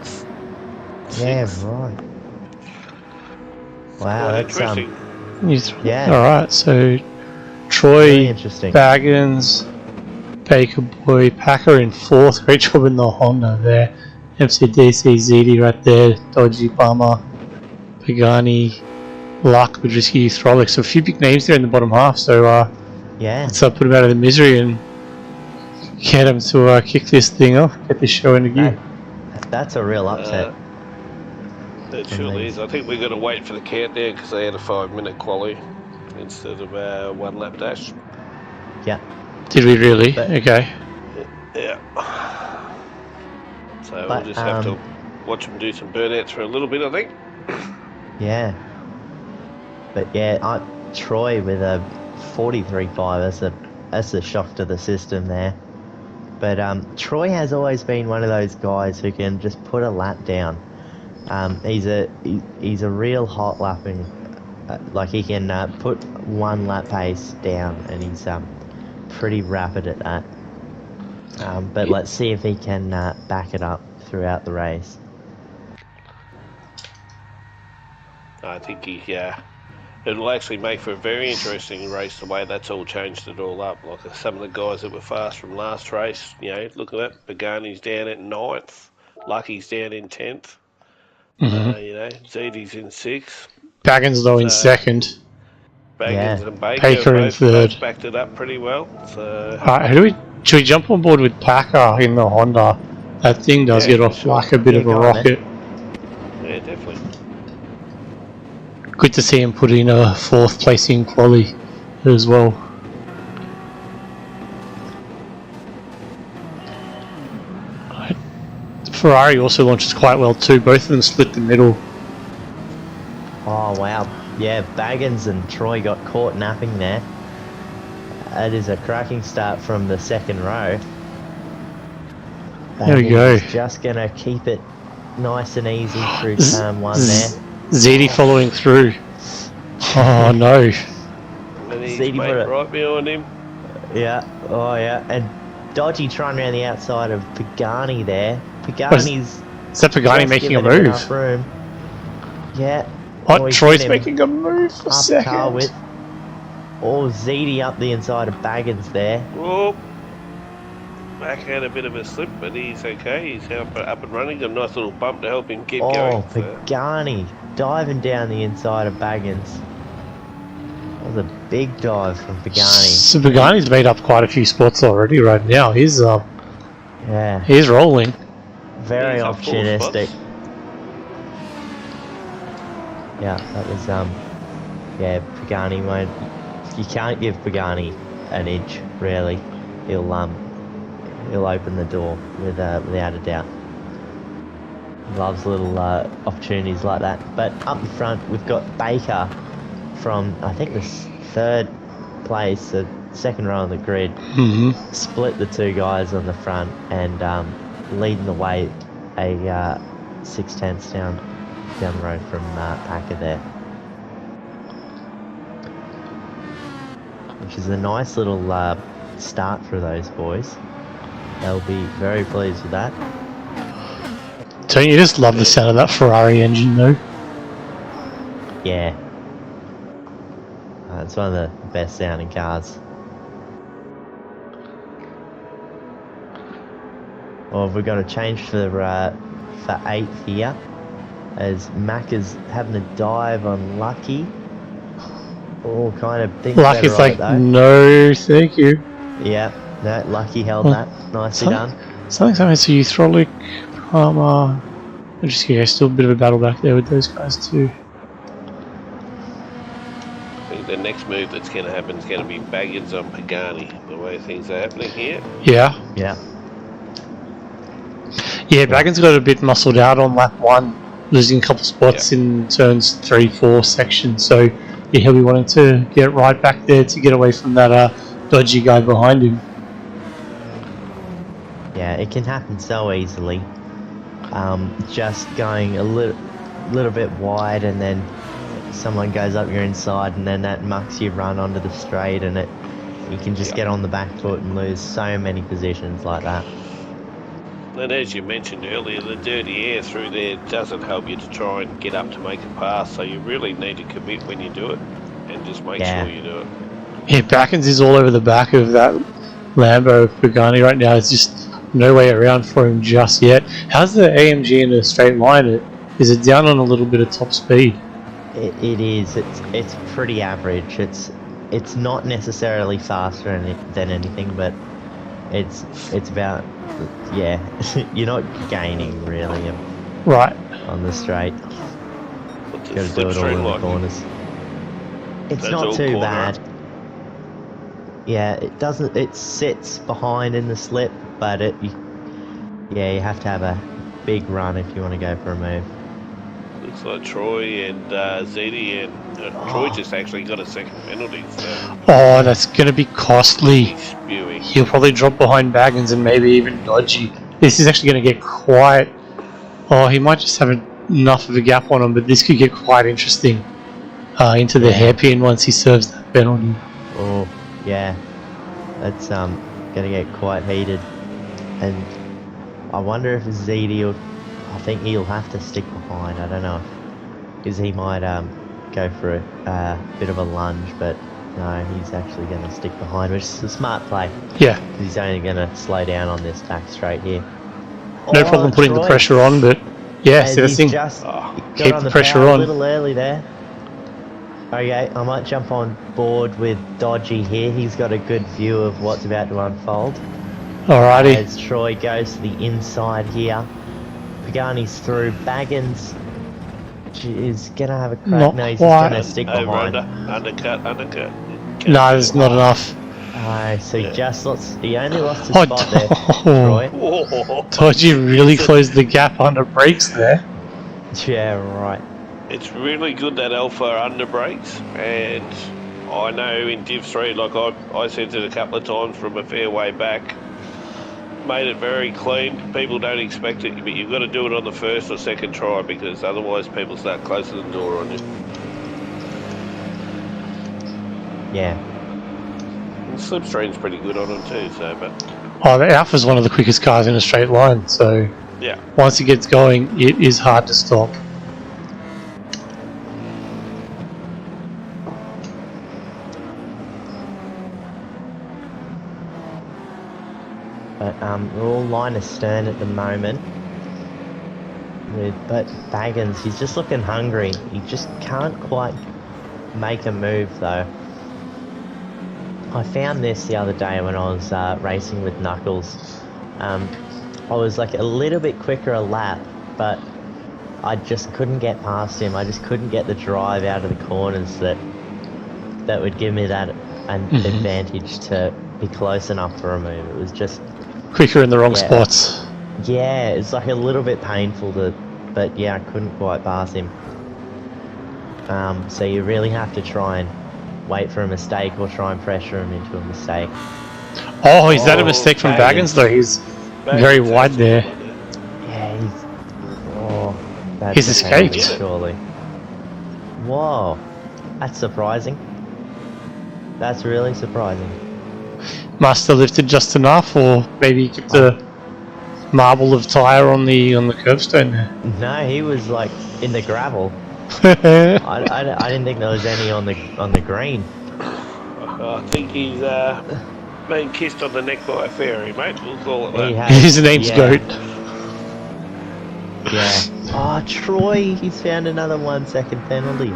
Speaker 4: Yeah, right. Wow, that's
Speaker 3: Alright, so Troy, Baggins, Baker Boy, Packer in 4th, great job in the Honda there. MCDC, ZD right there, Dodgy, Bummer, Pagani, Luck, Madriski, Throlic, so a few big names there in the bottom half, so let's put them out of the misery and get them to kick this thing off, get this show into gear.
Speaker 4: That's a real upset.
Speaker 5: It surely is. I think we're going to wait for the countdown because they had a 5-minute quali instead of a 1 lap dash.
Speaker 4: Yeah.
Speaker 3: Did we really? Okay.
Speaker 5: Yeah. So we'll just have to watch them do some burnouts for a little bit, I think.
Speaker 4: Yeah. But yeah, Troy with a 43.5, that's a shock to the system there. But Troy has always been one of those guys who can just put a lap down. He's a real hot lapping, like he can put 1 lap pace down, and he's pretty rapid at that. But let's see if he can back it up throughout the race.
Speaker 5: I think It'll actually make for a very interesting race the way that's all changed it all up. Like some of the guys that were fast from last race, look at that. Pagani's down at 9th. Lucky's down in 10th. Zedi's in 6th.
Speaker 3: Baggins though in second.
Speaker 5: Baggins and
Speaker 3: Baker in third.
Speaker 5: both backed it up pretty well. So
Speaker 3: should we jump on board with Packer in the Honda? That thing does get off like a bit of a rocket.
Speaker 5: Yeah, definitely.
Speaker 3: Good to see him put in a 4th placing quali as well. Ferrari also launches quite well too. Both of them split the middle.
Speaker 4: Oh wow. Yeah, Baggins and Troy got caught napping there. That is a cracking start from the second row.
Speaker 3: There we go.
Speaker 4: Just gonna keep it nice and easy through turn 1 there.
Speaker 3: Zedi following through. Oh no.
Speaker 5: And his mate right behind him.
Speaker 4: Yeah, oh yeah. And Dodgy trying around the outside of Pagani there. Pagani's...
Speaker 3: Is that Pagani making a move?
Speaker 4: Room. Yeah.
Speaker 3: Oh, Troy's making a move for second.
Speaker 4: Car width. Oh, Zedi up the inside of Baggins there.
Speaker 5: Whoop. Back had a bit of a slip, but he's okay. He's up and running. Got a nice little bump to help him keep going.
Speaker 4: Oh, Pagani diving down the inside of Baggins. That was a big dive from Pagani.
Speaker 3: So Pagani's made up quite a few spots already right now. He's he's rolling.
Speaker 4: Very opportunistic. Yeah, that was yeah, Pagani won't. You can't give Pagani an inch, really. He'll open the door without a doubt. He loves little opportunities like that. But up in front, we've got Baker from I think the 3rd place, the 2nd row on the grid. Split the 2 guys on the front and leading the way a 6/10 down the road from Packer there. Which is a nice little start for those boys. They'll be very pleased with that.
Speaker 3: Don't you just love the sound of that Ferrari engine though?
Speaker 4: Yeah. It's one of the best sounding cars. Well, we've got a change for 8th here, as Mac is having a dive on Lucky. Oh, kind of thinks
Speaker 3: Lucky's
Speaker 4: right,
Speaker 3: like,
Speaker 4: though.
Speaker 3: no, thank you.
Speaker 4: Yeah, no, Lucky held that. Nicely done.
Speaker 3: Something's happening to Euthrolik, Palmer. Still a bit of a battle back there with those guys too.
Speaker 5: I think the next move that's going to happen is going to be Baggins on Pagani, the way things are happening here.
Speaker 3: Yeah.
Speaker 4: Yeah.
Speaker 3: Yeah, Baggins got a bit muscled out on lap 1, losing a couple spots in turns 3, 4 sections. So yeah, he'll be wanting to get right back there to get away from that dodgy guy behind him.
Speaker 4: Yeah, it can happen so easily. Just going a little bit wide, and then someone goes up your inside, and then that mucks you run onto the straight, and you can just get on the back foot and lose so many positions like that.
Speaker 5: And as you mentioned earlier, the dirty air through there doesn't help you to try and get up to make a pass, so you really need to commit when you do it, and just make sure you do it.
Speaker 3: Yeah, Backens is all over the back of that Lambo Pagani right now. It's just no way around for him just yet. How's the AMG in a straight line? Is it down on a little bit of top speed?
Speaker 4: It is. It's pretty average. It's not necessarily faster than anything, but it's about, yeah, you're not gaining really
Speaker 3: right
Speaker 4: on the straight.
Speaker 5: What's
Speaker 4: Got to do it all in the corners. It's not too bad. Yeah, it doesn't. It sits behind in the slip, but you have to have a big run if you want to go for a move.
Speaker 5: Looks like Troy and Zedi and Troy just actually got a second penalty. So
Speaker 3: oh, that's going to be costly.
Speaker 5: Spewing.
Speaker 3: He'll probably drop behind Baggins and maybe even Dodgy. This is actually going to get quite... Oh, he might just have enough of a gap on him, but this could get quite interesting into the hairpin once he serves that penalty.
Speaker 4: Oh, yeah. That's going to get quite heated. And I wonder if Zedi will... I think he'll have to stick behind. I don't know. Because he might go for a bit of a lunge, but no, he's actually going to stick behind, which is a smart play.
Speaker 3: Yeah.
Speaker 4: He's only going to slow down on this back straight here.
Speaker 3: No problem putting the
Speaker 4: Troy.
Speaker 3: pressure on, but yeah, see, that's the
Speaker 4: He's
Speaker 3: thing.
Speaker 4: just got
Speaker 3: Keep
Speaker 4: on
Speaker 3: the
Speaker 4: the
Speaker 3: pressure
Speaker 4: power
Speaker 3: on.
Speaker 4: a little early there. Okay, I might jump on board with Dodgy here. He's got a good view of what's about to unfold.
Speaker 3: Alrighty.
Speaker 4: As Troy goes to the inside here. Pagani's through. Baggins is going to have a crack.
Speaker 3: Not
Speaker 4: no, he's
Speaker 3: quite.
Speaker 4: just going to stick
Speaker 5: Over,
Speaker 4: behind.
Speaker 5: undercut.
Speaker 3: No, there's not enough.
Speaker 4: So he just lost. He only lost his
Speaker 3: Oh,
Speaker 4: spot there, Troy.
Speaker 5: Oh,
Speaker 3: Dodgy really closed the gap under brakes there.
Speaker 4: Yeah, right.
Speaker 5: it's really good that Alpha under brakes, and I know in Div 3, like I said it a couple of times from a fair way back, made it very clean. People don't expect it, but you've got to do it on the first or second try because otherwise people start closing the door on you.
Speaker 4: Yeah.
Speaker 5: And Slipstream's pretty good on them too, so, but
Speaker 3: Oh, the Alpha's one of the quickest cars in a straight line, so
Speaker 5: yeah.
Speaker 3: once it gets going, it is hard to stop.
Speaker 4: But we're all line astern at the moment. But Baggins, he's just looking hungry. He just can't quite make a move though. I found this the other day when I was racing with Knuckles. I was like a little bit quicker a lap, but I just couldn't get past him. I just couldn't get the drive out of the corners that would give me that advantage to be close enough for a move. It was just
Speaker 3: Quicker in the wrong spots.
Speaker 4: yeah, it's like a little bit painful but yeah, I couldn't quite pass him. So you really have to try and wait for a mistake or try and pressure him into a mistake.
Speaker 3: Oh, is that a mistake from Baggins though? He's very wide there.
Speaker 4: Yeah, that's
Speaker 3: He's
Speaker 4: a penalty,
Speaker 3: escaped.
Speaker 4: surely. Whoa, that's surprising. That's really surprising.
Speaker 3: Must have lifted just enough, or maybe he kept a marble of tyre on the curbstone there.
Speaker 4: No, he was like in the gravel. I didn't think there was any on the green.
Speaker 5: I think he's been kissed on the neck by a fairy, mate. We'll call it that.
Speaker 4: He has,
Speaker 3: His name's Goat.
Speaker 4: Yeah. Oh, Troy, he's found another 1 second penalty.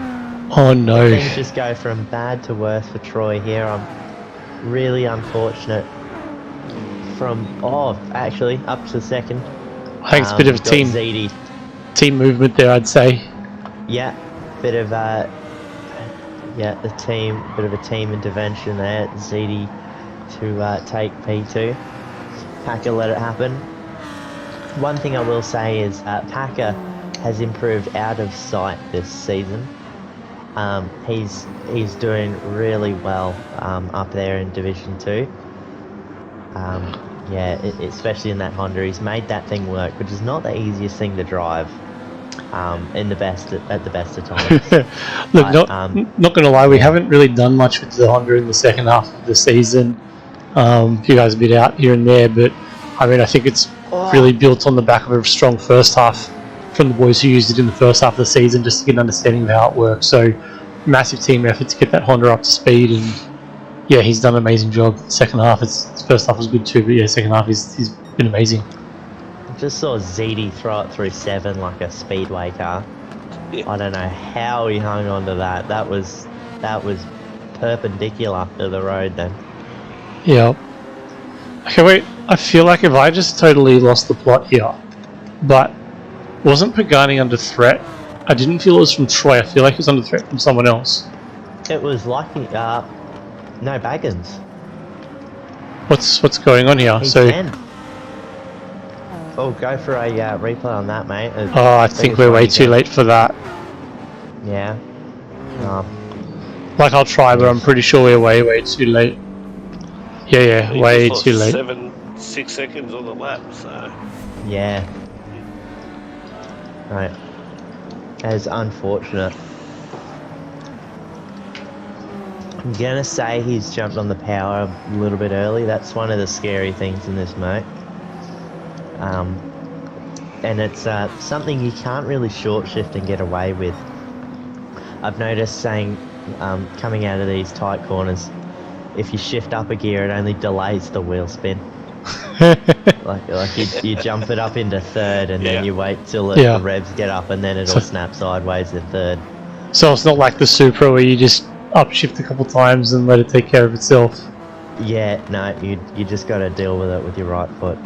Speaker 3: Oh no.
Speaker 4: Things just go from bad to worse for Troy here. I'm really unfortunate. Actually, up to second.
Speaker 3: I think it's a bit of a
Speaker 4: got
Speaker 3: team movement there, I'd say.
Speaker 4: Yeah, bit of bit of a team intervention there. ZD to take P2. Packer let it happen. One thing I will say is Packer has improved out of sight this season. He's doing really well up there in Division 2. Especially in that Honda, he's made that thing work, which is not the easiest thing to drive. At the best of times.
Speaker 3: Look, not gonna lie, we haven't really done much with the Honda in the second half of the season. A few guys a bit out here and there, but I mean, I think it's really built on the back of a strong first half from the boys who used it in the first half of the season, just to get an understanding of how it works. So, massive team effort to get that Honda up to speed, and yeah, he's done an amazing job. Second half, his first half was good too, but yeah, second half he's been amazing.
Speaker 4: Just saw ZD throw it through 7 like a speedway car.
Speaker 5: Yeah.
Speaker 4: I don't know how he hung on to that. That was perpendicular to the road then.
Speaker 3: Yeah. Okay, wait. I feel like if I just totally lost the plot here, but wasn't Pagani under threat? I didn't feel it was from Troy. I feel like it was under threat from someone else.
Speaker 4: It was like no Baggins.
Speaker 3: What's going on here?
Speaker 4: He's
Speaker 3: So
Speaker 4: 10. Oh, go for a replay on that, mate.
Speaker 3: I think we're way too late for that.
Speaker 4: Yeah.
Speaker 3: Like, I'll try, but I'm pretty sure we're way too late. Yeah,
Speaker 5: He
Speaker 3: way
Speaker 5: just
Speaker 3: too
Speaker 5: lost
Speaker 3: late.
Speaker 5: 6 seconds on the lap, so
Speaker 4: Yeah. Right. As unfortunate. I'm gonna say he's jumped on the power a little bit early. That's one of the scary things in this moat. And it's something you can't really short shift and get away with. I've noticed coming out of these tight corners, if you shift up a gear, it only delays the wheel spin. like you jump it up into third, and then you wait till the revs get up, and then it'll snap sideways in third.
Speaker 3: So it's not like the Supra where you just upshift a couple times and let it take care of itself.
Speaker 4: Yeah, no, you just got to deal with it with your right foot.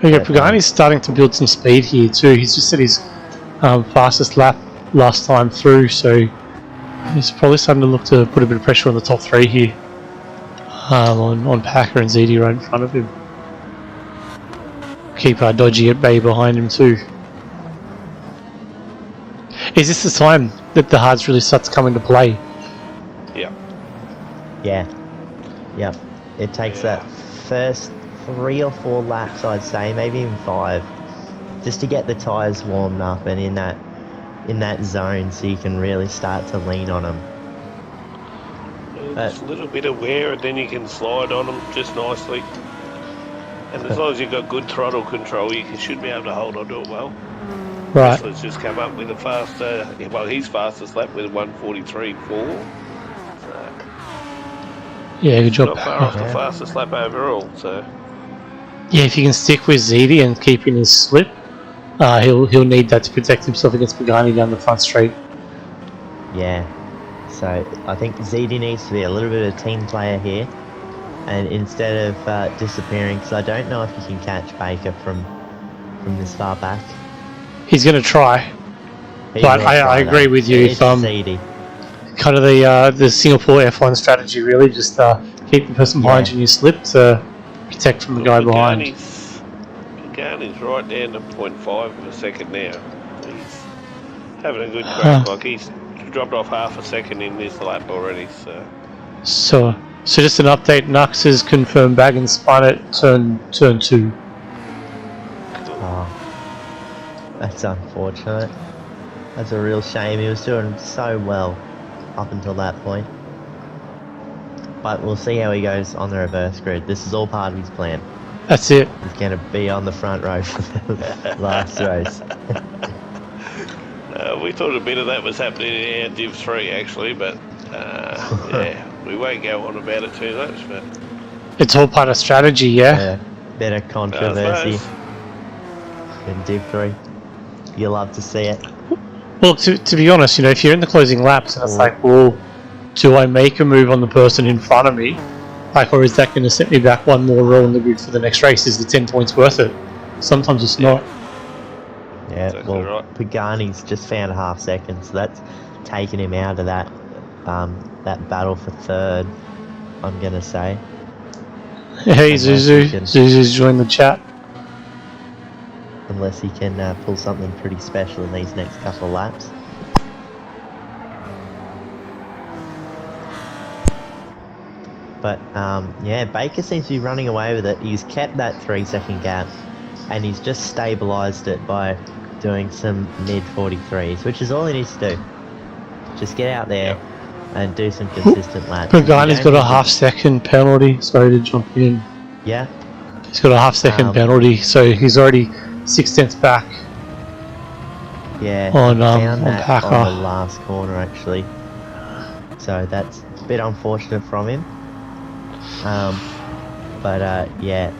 Speaker 3: Okay, Pagani's starting to build some speed here too. He's just at his fastest lap last time through, so he's probably starting to look to put a bit of pressure on the top three here. On Packer and ZD right in front of him. Keep Dodgy at bay behind him too. Is this the time that the hards really start to come into play?
Speaker 5: Yeah.
Speaker 4: Yeah. Yep. It takes that first 3 or 4 laps, I'd say, maybe even 5, just to get the tyres warmed up and in that zone, so you can really start to lean on them.
Speaker 5: Just a little bit of wear, and then you can slide on them just nicely. And as long as you've got good throttle control, you should be able to hold on to it well.
Speaker 3: Right.
Speaker 5: Let's just come up with a faster, well, his fastest lap with 1:43.4. So
Speaker 3: Yeah, good job.
Speaker 5: Not far off the fastest lap overall. So
Speaker 3: yeah, if you can stick with ZD and keep in his slip, he'll need that to protect himself against Pagani down the front straight.
Speaker 4: Yeah. So I think ZD needs to be a little bit of a team player here, and instead of disappearing, because I don't know if you can catch Baker from this far back.
Speaker 3: He's going to try, but I agree with you. If
Speaker 4: ZD.
Speaker 3: Kind of the Singapore F1 strategy, really, just keep the person behind you in your slip to protect from the guy behind.
Speaker 5: Pagani's right down to 0.5 of a second now. He's having a good crack. Like he's dropped off half a second in this lap already.
Speaker 3: So just an update. Nux has confirmed bag and spun at turn 2.
Speaker 4: Oh, that's unfortunate. That's a real shame. He was doing so well up until that point. But we'll see how he goes on the reverse grid. This is all part of his plan.
Speaker 3: That's it.
Speaker 4: He's going to be on the front row for the last race.
Speaker 5: We thought a bit of that was happening in our Div 3 actually, but yeah, we won't go on about it too much. But
Speaker 3: it's all part of strategy, yeah?
Speaker 4: Bit of controversy in Div 3. You love to see it.
Speaker 3: Well, to be honest, if you're in the closing laps and it's like, well, do I make a move on the person in front of me? Or is that going to set me back one more row on the grid for the next race? Is the 10 points worth it? Sometimes it's not.
Speaker 4: Yeah,
Speaker 5: exactly
Speaker 4: well,
Speaker 5: right.
Speaker 4: Pagani's just found a half second, so that's taken him out of that that battle for third, I'm going to say.
Speaker 3: Hey, Zuzu. Zuzu's joined the chat.
Speaker 4: Unless he can pull something pretty special in these next couple of laps. But yeah, Baker seems to be running away with it. He's kept that 3-second gap, and he's just stabilised it by doing some mid-43s, which is all he needs to do. Just get out there and do some consistent laps.
Speaker 3: Pagani's got a half-second penalty. Sorry to jump in.
Speaker 4: Yeah?
Speaker 3: He's got a half-second penalty, so he's already 6/10 back.
Speaker 4: Yeah,
Speaker 3: on
Speaker 4: Packer.
Speaker 3: Packer.
Speaker 4: On the last corner, actually. So that's a bit unfortunate from him. But yeah,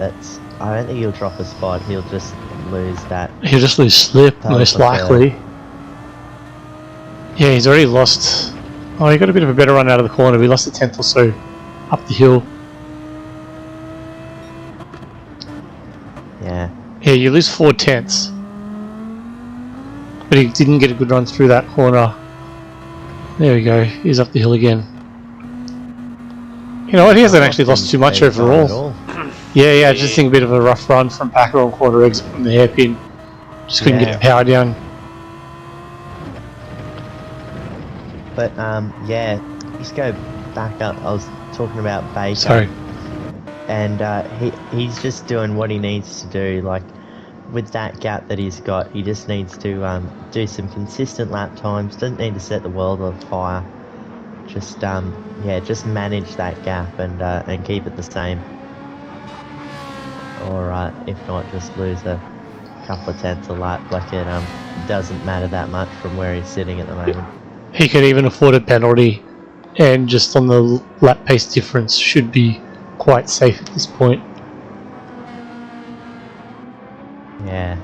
Speaker 4: I don't think he'll drop a spot. He'll just lose that.
Speaker 3: He'll just lose slip, most likely. Yeah, he's already lost. Oh, he got a bit of a better run out of the corner. We lost a 10th or so up the hill.
Speaker 4: Yeah.
Speaker 3: Yeah, you lose 4/10. But he didn't get a good run through that corner. There we go. He's up the hill again. You know what? He hasn't actually lost too much overall. Yeah, I just think a bit of a rough run from Packer on corner exit from the hairpin. Just couldn't get the power down.
Speaker 4: But yeah, just go back up. I was talking about Baker.
Speaker 3: Sorry.
Speaker 4: And he's just doing what he needs to do. Like with that gap that he's got, he just needs to do some consistent lap times. Doesn't need to set the world on fire. Just yeah, just manage that gap and keep it the same. Or if not, just lose a couple of tenths a lap. Like it doesn't matter that much from where he's sitting at the moment.
Speaker 3: he can even afford a penalty, and just on the lap pace difference should be quite safe at this point.
Speaker 4: Yeah,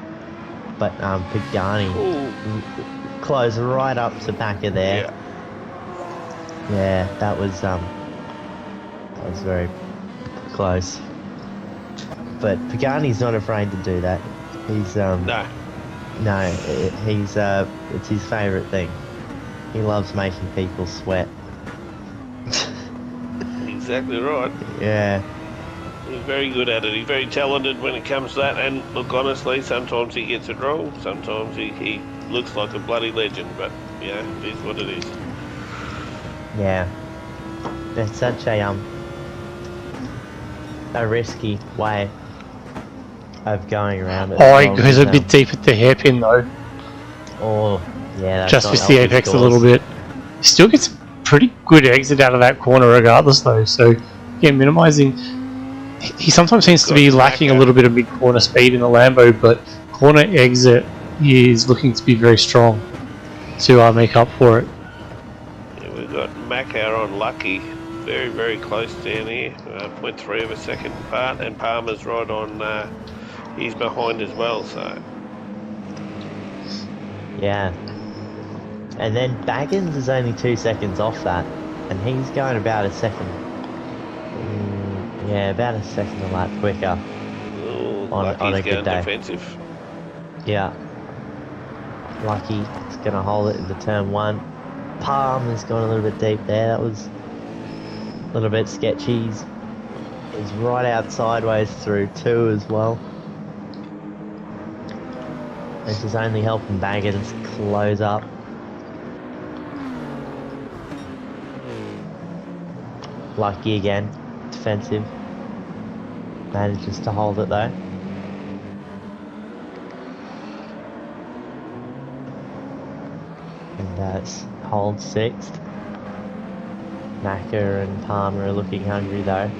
Speaker 4: but Pagani closed right up to Packer there. Yeah, that was very close. But Pagani's not afraid to do that. He's no, he's it's his favourite thing. He loves making people sweat.
Speaker 5: Exactly right.
Speaker 4: Yeah.
Speaker 5: He's very good at it. He's very talented when it comes to that. And look, honestly, sometimes he gets it wrong. Sometimes he looks like a bloody legend. But yeah, it is what it is.
Speaker 4: Yeah. It's such a risky way of going around it.
Speaker 3: Oh, he goes a bit deep at the hairpin though.
Speaker 4: Oh, yeah. That's
Speaker 3: just
Speaker 4: not
Speaker 3: missed the
Speaker 4: helping
Speaker 3: apex a
Speaker 4: scores.
Speaker 3: little bit. He still gets a pretty good exit out of that corner regardless though, so yeah, minimising. He sometimes seems to be lacking a little bit of mid-corner speed in the Lambo, but corner exit is looking to be very strong to make up for it.
Speaker 5: Yeah, we've got Macca on Lucky. Very, very close down here. 0.3 of a second apart, and Palmer's right on. He's behind as well, so.
Speaker 4: Yeah. And then Baggins is only 2 seconds off that, and he's going about a second. Yeah, about a second a lap quicker. On a good day.
Speaker 5: Defensive.
Speaker 4: Yeah. Lucky is going to hold it into turn 1. Palm has gone a little bit deep there. That was a little bit sketchy. He's right out sideways through 2 as well. This is only helping Baggins close up. Lucky again, defensive. Manages to hold it though. And holds 6th. Macca and Palmer are looking hungry though.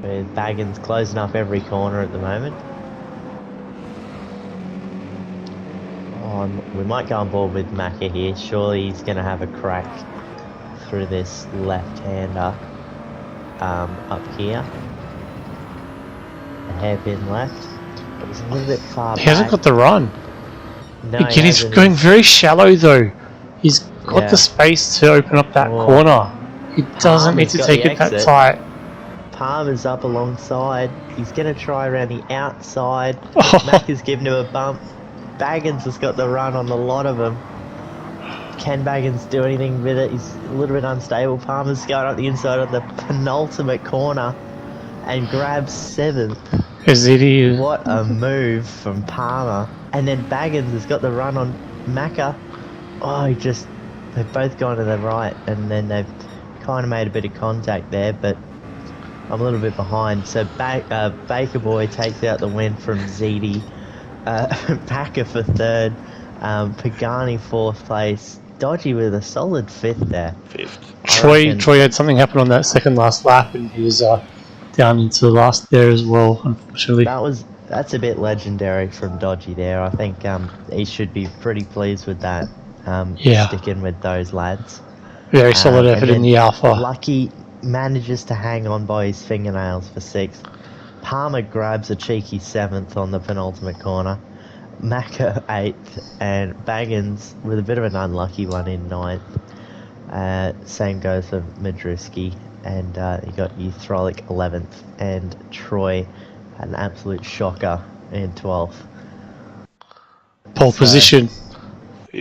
Speaker 4: With Baggins closing up every corner at the moment. We might go on board with Macca here. Surely he's going to have a crack through this left-hander up here. A hairpin left. It was a little bit far back.
Speaker 3: He hasn't got the run.
Speaker 4: No,
Speaker 3: Again, he's going very shallow though. He's got the space to open up that corner. He doesn't need to take it that tight.
Speaker 4: Palmer's up alongside. He's going to try around the outside. Macca's giving him a bump. Baggins has got the run on a lot of them. Can Baggins do anything with it? He's a little bit unstable. Palmer's going up the inside of the penultimate corner and grabs 7th. What a move from Palmer. And then Baggins has got the run on Macca. Oh, they've both gone to the right, and then they've kind of made a bit of contact there, but I'm a little bit behind. So Baker Boy takes out the win from ZD. Packer for 3rd. Pagani 4th place. Dodgy with a solid 5th there.
Speaker 5: 5th.
Speaker 3: Troy had something happen on that second last lap, and he was down into the last there as well, unfortunately.
Speaker 4: That's a bit legendary from Dodgy there. I think he should be pretty pleased with that. Sticking with those lads.
Speaker 3: Very solid effort in the Alpha.
Speaker 4: Lucky manages to hang on by his fingernails for 6th. Palmer grabs a cheeky 7th on the penultimate corner. Macca 8th, and Baggins with a bit of an unlucky one in 9th. Same goes for Madruski, and you got Uthrolic 11th, and Troy had an absolute shocker in 12th.
Speaker 3: Pole position.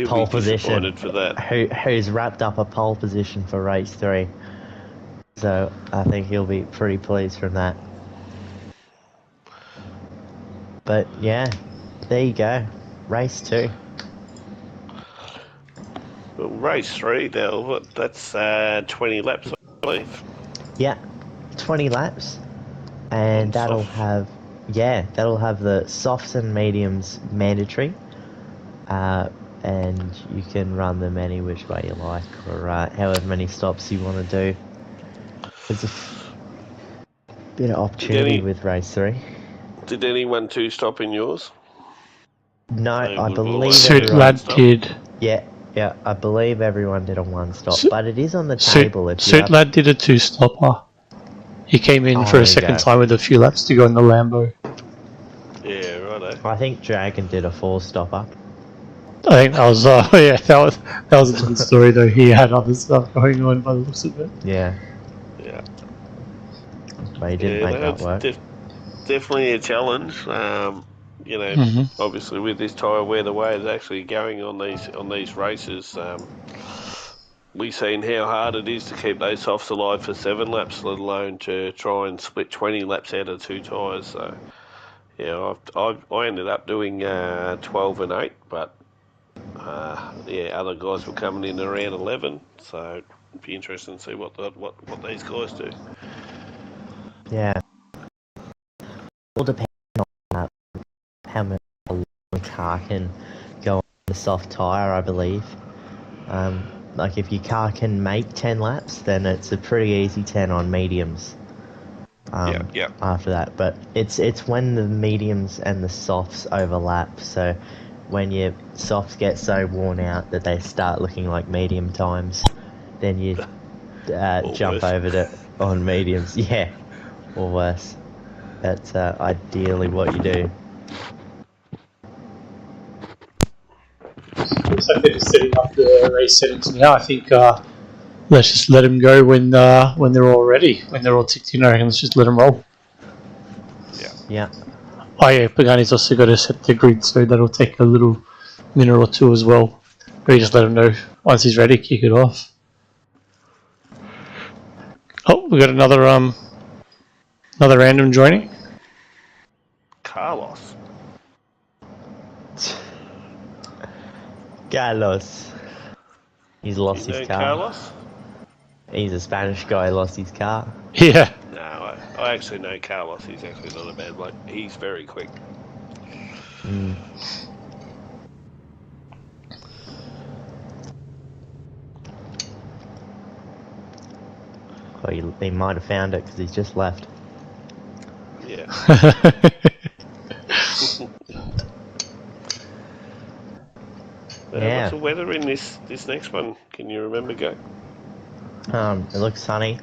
Speaker 4: Pole position.
Speaker 5: For that.
Speaker 4: Who's wrapped up a pole position for race 3. So I think he'll be pretty pleased from that. But yeah, there you go. Race 2.
Speaker 5: Well, race 3, Del, that's 20 laps, I believe.
Speaker 4: Yeah, 20 laps. And that'll have the softs and mediums mandatory. And you can run them any which way you like, or however many stops you want to do. There's a bit of opportunity with race 3.
Speaker 5: Did anyone 2-stop in yours?
Speaker 4: No, I believe
Speaker 3: Suit lad did.
Speaker 4: Yeah, Yeah, I believe everyone did a one stop,
Speaker 3: Su-
Speaker 4: but it is on the table. If you
Speaker 3: Suit Lad did a 2-stopper. He came in for
Speaker 4: there
Speaker 3: a
Speaker 4: you
Speaker 3: second
Speaker 4: go.
Speaker 3: time with a few laps to go in the Lambo.
Speaker 5: Yeah, righto.
Speaker 4: I think Dragon did a 4-stopper.
Speaker 3: I think that was yeah, that was a different story though. He had other stuff going on by the looks of it.
Speaker 4: Yeah,
Speaker 5: Yeah.
Speaker 4: but he didn't make that work.
Speaker 5: Definitely a challenge. You know, obviously with this tyre where the way it's actually going on these races, we've seen how hard it is to keep those softs alive for 7 laps, let alone to try and split 20 laps out of 2 tyres. So, yeah, I ended up doing 12 and 8, but yeah, other guys were coming in around 11. So it'd be interesting to see what these guys do.
Speaker 4: Yeah. All depends on how much a car can go on the soft tyre, I believe. Like if your car can make 10 laps, then it's a pretty easy 10 on mediums.
Speaker 5: Yeah.
Speaker 4: After that, but it's when the mediums and the softs overlap. So when your softs get so worn out that they start looking like medium times, then you jump over to on mediums. Yeah, or worse. That's ideally what you do.
Speaker 3: Looks like they're just setting up the race settings now. I think let's just let them go when they're all ready, when they're all ticked in. I reckon let's just let them roll.
Speaker 4: Yeah.
Speaker 3: Oh yeah, Pagani's also got to set the grid, so that'll take a little minute or two as well. But you just let him know once he's ready, kick it off. Oh, we got another random joining.
Speaker 5: Carlos.
Speaker 4: He's lost his car.
Speaker 5: Carlos?
Speaker 4: He's a Spanish guy, lost his car.
Speaker 3: Yeah.
Speaker 5: No, I actually know Carlos. He's actually not a bad bloke. He's very quick.
Speaker 4: Well, he might have found it because he's just left.
Speaker 5: Yeah.
Speaker 4: Yeah.
Speaker 5: What's the weather in this next one? Can you remember, Go?
Speaker 4: It looks sunny.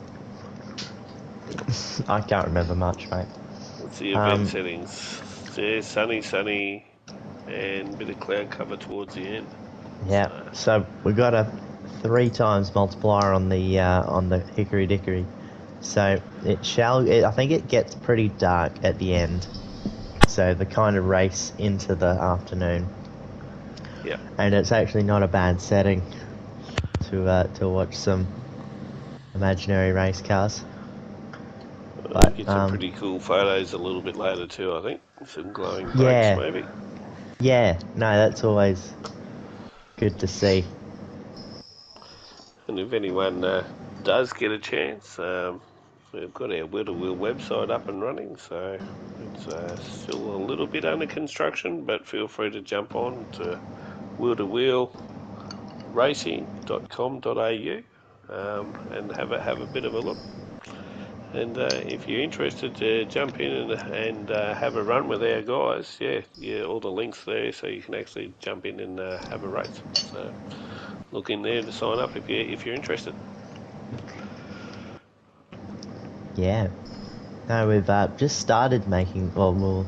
Speaker 4: I can't remember much, mate.
Speaker 5: What's the event settings? Yeah, sunny, and a bit of cloud cover towards the end.
Speaker 4: Yeah. So we got a 3 times multiplier on the Hickory Dickory. So I think it gets pretty dark at the end. So the kind of race into the afternoon.
Speaker 5: Yeah.
Speaker 4: And it's actually not a bad setting to watch some imaginary race cars.
Speaker 5: But, get some pretty cool photos a little bit later too, I think. Some glowing brakes, maybe.
Speaker 4: Yeah, no, that's always good to see.
Speaker 5: And if anyone does get a chance, we've got our Wheel-to-Wheel website up and running, so it's still a little bit under construction, but feel free to jump on to wheel-to-wheel racing.com.au and have a bit of a look. And if you're interested to jump in and have a run with our guys, yeah, all the links there, so you can actually jump in and have a race. So look in there to sign up if you're interested.
Speaker 4: Yeah. No, we've just started making. Well,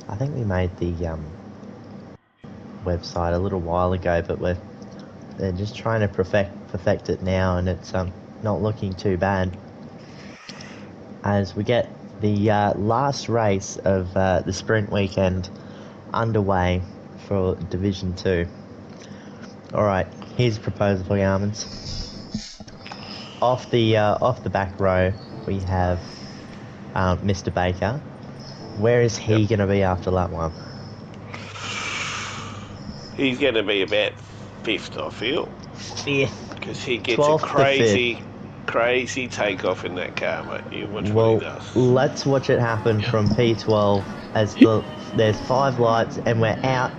Speaker 4: I think we made the website a little while ago, but they're just trying to perfect it now, and it's not looking too bad. As we get the last race of the sprint weekend underway for Division 2. Alright, here's a proposal for you, Almonds. Off the back row, we have Mr. Baker. Where is he going to be after lap 1?
Speaker 5: He's going to be about 5th, I feel.
Speaker 4: 5th.
Speaker 5: Because he gets a crazy takeoff in that car, mate. You watch what he does.
Speaker 4: Let's watch it happen from P12 as there's 5 lights and we're out.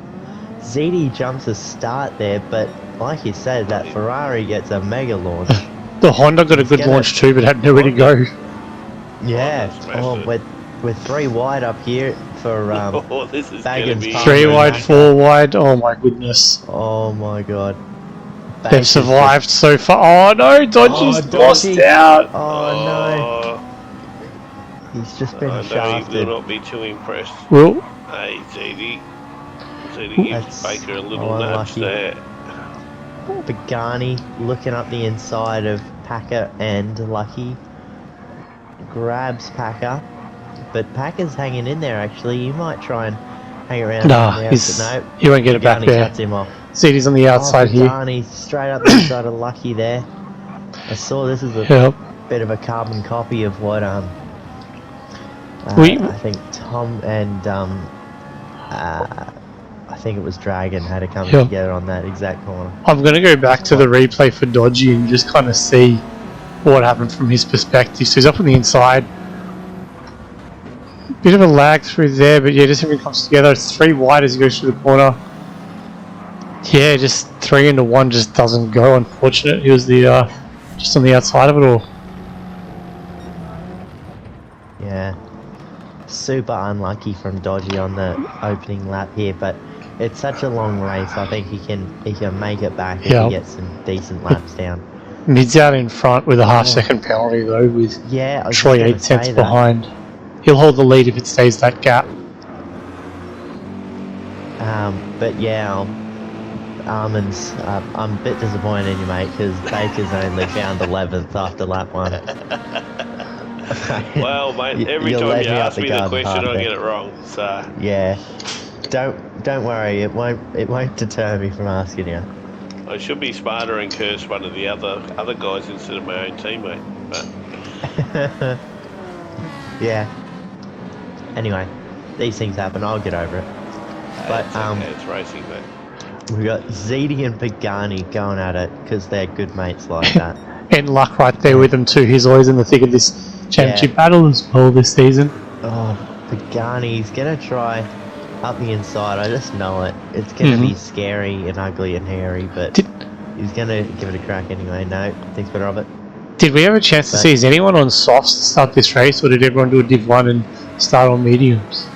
Speaker 4: ZD jumps a start there, but like you said, that Ferrari gets a mega launch.
Speaker 3: The Honda got a good launch too, but had nowhere to go.
Speaker 4: Yeah. We're 3 wide up here for
Speaker 5: this is
Speaker 4: Baggins.
Speaker 3: 3 wide, 4 wide. Oh my goodness.
Speaker 4: Oh my god.
Speaker 3: They've survived so far. Oh no, Dodgy's lost out.
Speaker 4: Oh no. He's just been
Speaker 5: I know he
Speaker 4: shafted.
Speaker 5: will not be too impressed.
Speaker 3: Well,
Speaker 5: Hey, ZD. ZD gives Baker a little nudge there.
Speaker 4: Pagani looking up the inside of Packer and Lucky. Grabs Packer. But Packer's hanging in there actually. You might try and hang around.
Speaker 3: Nah, he won't get it back there.
Speaker 4: Cuts him off.
Speaker 3: ZD's on the outside here.
Speaker 4: Pagani straight up the inside of Lucky there. I saw this is a bit of a carbon copy of what I think Tom and I think it was Dragon had to come together on that exact corner.
Speaker 3: I'm going to go back to the replay for Dodgy and just kind of see what happened from his perspective. So he's up on the inside. Bit of a lag through there, but yeah, just everything comes together. It's 3 wide as he goes through the corner. Yeah, just 3 into 1 just doesn't go. Unfortunate. He was the just on the outside of it all.
Speaker 4: Yeah. Super unlucky from Dodgy on the opening lap here, but it's such a long race. I think he can make it back if he gets some decent laps down.
Speaker 3: Mid's out in front with a half-second penalty though, with Troy 8 tenths behind. He'll hold the lead if it stays that gap.
Speaker 4: But yeah, Armin's, I'm a bit disappointed in you, mate, because Baker's only found 11th after lap 1.
Speaker 5: Well, mate, every time you ask me the question, I get it wrong. So
Speaker 4: yeah, don't worry, it won't deter me from asking you.
Speaker 5: I should be smarter and curse one of the other guys instead of my own teammate. But
Speaker 4: yeah. Anyway, these things happen. I'll get over it. But
Speaker 5: it's racing, mate.
Speaker 4: We got ZD and Pagani going at it because they're good mates like that.
Speaker 3: And Luck right there with him too. He's always in the thick of this championship battle as well this season.
Speaker 4: Oh, Pagani's gonna try up the inside. I just know it. It's gonna be scary and ugly and hairy, but he's gonna give it a crack anyway. No, thinks better of it.
Speaker 3: Did we have a chance to see, is anyone on softs to start this race, or did everyone do a Div 1 and start on mediums?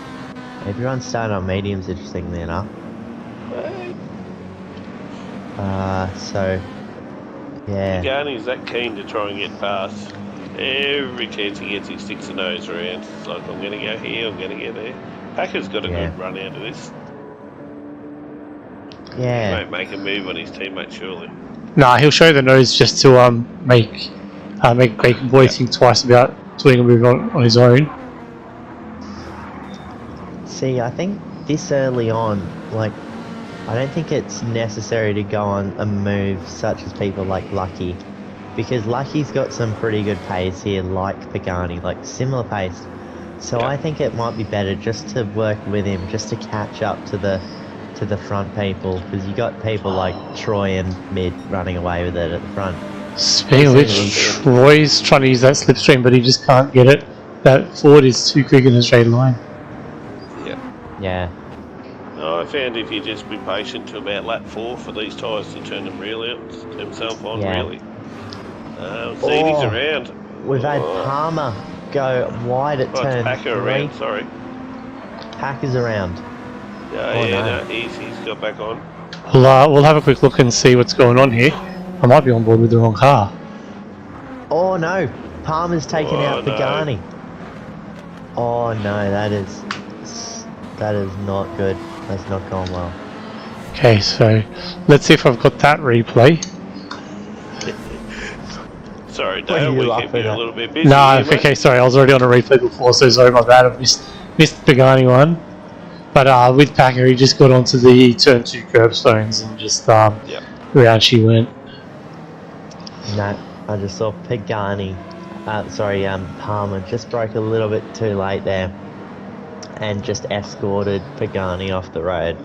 Speaker 4: Everyone started on mediums, interestingly enough. So, yeah.
Speaker 5: Pagani's that keen to try and get past. Every chance he gets, he sticks a nose around. It's like, I'm going to go here, I'm going to get there. Packer's got a good run out of this.
Speaker 4: Yeah.
Speaker 5: He won't make a move on his teammate, surely.
Speaker 3: Nah, he'll show the nose just to make Bacon Boy think twice about doing a move on his own.
Speaker 4: See, I think this early on, like, I don't think it's necessary to go on a move such as people like Lucky, because Lucky's got some pretty good pace here, like Pagani, like similar pace. So I think it might be better just to work with him, just to catch up to the front people, because you got people like Troy and Mid running away with it at the front.
Speaker 3: Speaking of which, Troy's trying to use that slipstream, but he just can't get it. That Ford is too quick in a straight line.
Speaker 4: Yeah.
Speaker 5: I found if you just be patient to about lap 4 for these tyres to turn themselves on, really. ZD's around.
Speaker 4: We've had Palmer go wide at turn 3.
Speaker 5: Packer around, sorry.
Speaker 4: Packer's around.
Speaker 5: No, he's got back on.
Speaker 3: We'll have a quick look and see what's going on here. I might be on board with the wrong car.
Speaker 4: Oh no, Palmer's taken out Pagani. Oh no, that is not good. That's not going well.
Speaker 3: Okay, so let's see if I've got that replay.
Speaker 5: Sorry, Dale, we keep you a little bit busy.
Speaker 3: No, okay, sorry, I was already on a replay before, so sorry, my bad. I missed the Pagani one. But with Packer, he just got onto the turn 2 curbstones and just around she went.
Speaker 4: No, I just saw Pagani. Palmer just broke a little bit too late there, and just escorted Pagani off the road.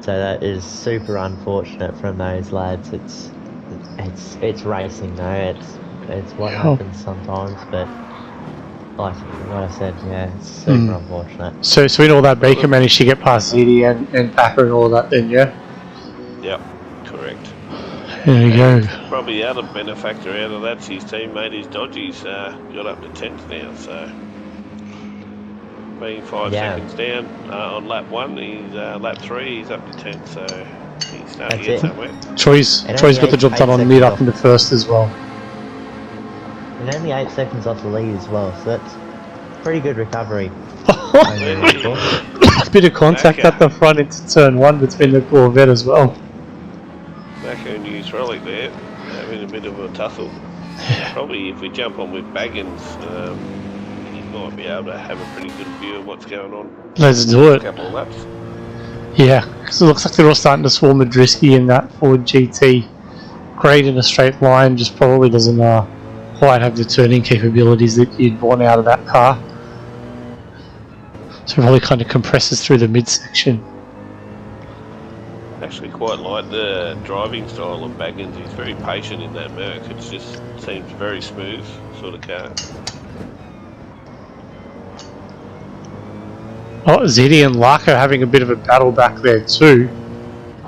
Speaker 4: So that is super unfortunate from those lads. It's racing though. It's what happens sometimes, but like what I said, it's super unfortunate.
Speaker 3: So in all that, Baker managed to get past ZD and Packer and all that then, yeah?
Speaker 5: Yep, correct.
Speaker 3: There you go.
Speaker 5: Probably the other benefactor out of that's his teammate, his Dodgy's got up to 10th now, so being 5 seconds down on lap 1, he's lap 3, he's up to 10th, so He's starting
Speaker 4: That's
Speaker 5: to get
Speaker 4: it.
Speaker 5: somewhere.
Speaker 3: Troy's
Speaker 4: And
Speaker 3: got
Speaker 4: only
Speaker 3: the job
Speaker 4: eight
Speaker 3: done on
Speaker 4: seconds
Speaker 3: mid up
Speaker 4: off.
Speaker 3: into first as well.
Speaker 4: And only 8 seconds off the lead as well, so that's pretty good recovery.
Speaker 3: Bit of contact at the front into turn 1 between the Corvette as well.
Speaker 5: Macca and New Relic there, having a bit of a tussle. Probably if we jump on with Baggins, he might be able to have a pretty good view of what's going on.
Speaker 3: Let's do
Speaker 5: A
Speaker 3: it.
Speaker 5: couple of laps.
Speaker 3: Yeah, because it looks like they're all starting to swarm Madrisky in that Ford GT. Great in a straight line, just probably doesn't quite have the turning capabilities that you'd want out of that car. So it really kind of compresses through the midsection.
Speaker 5: Actually quite like the driving style of Baggins. He's very patient in that Merc. It just seems very smooth sort of car.
Speaker 3: Oh, Zeddy and Larko having a bit of a battle back there too.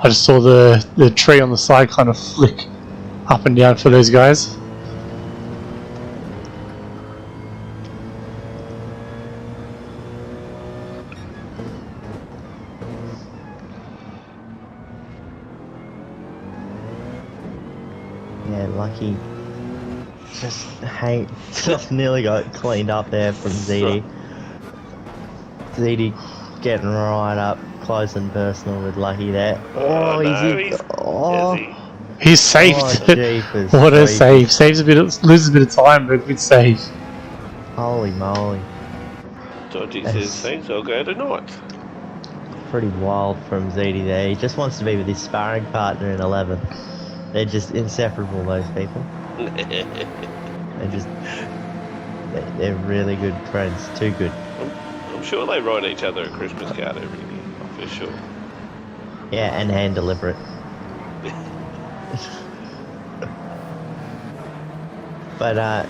Speaker 3: I just saw the tree on the side kind of flick up and down for those guys.
Speaker 4: Yeah, lucky. Just nearly got cleaned up there from ZD. ZD getting right up close and personal with Lucky there. Oh,
Speaker 3: He's saved.
Speaker 4: jeepers,
Speaker 3: What a
Speaker 4: creepy.
Speaker 3: save! Saves loses a bit of time, but good save.
Speaker 4: Holy moly.
Speaker 5: Dodgy says thanks, I'll go tonight.
Speaker 4: Pretty wild from ZD there. He just wants to be with his sparring partner in 11. They're just inseparable, those people. They're really good friends. Too good.
Speaker 5: I'm sure they write each other a Christmas card every year, for sure.
Speaker 4: Yeah, and hand deliver it. But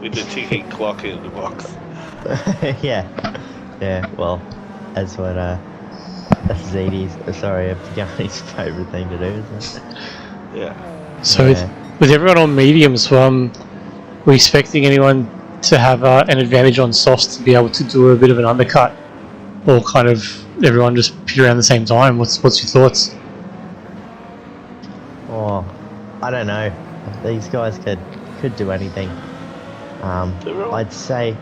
Speaker 5: with the ticking clock in the box.
Speaker 4: yeah, well, that's what that's ZD's, sorry, Pagani's favourite thing to do, isn't it?
Speaker 5: Yeah.
Speaker 3: So with everyone on mediums, we're expecting anyone to have an advantage on softs to be able to do a bit of an undercut, or kind of everyone just pit around the same time. What's your thoughts?
Speaker 4: Oh, I don't know. These guys could do anything. I'd say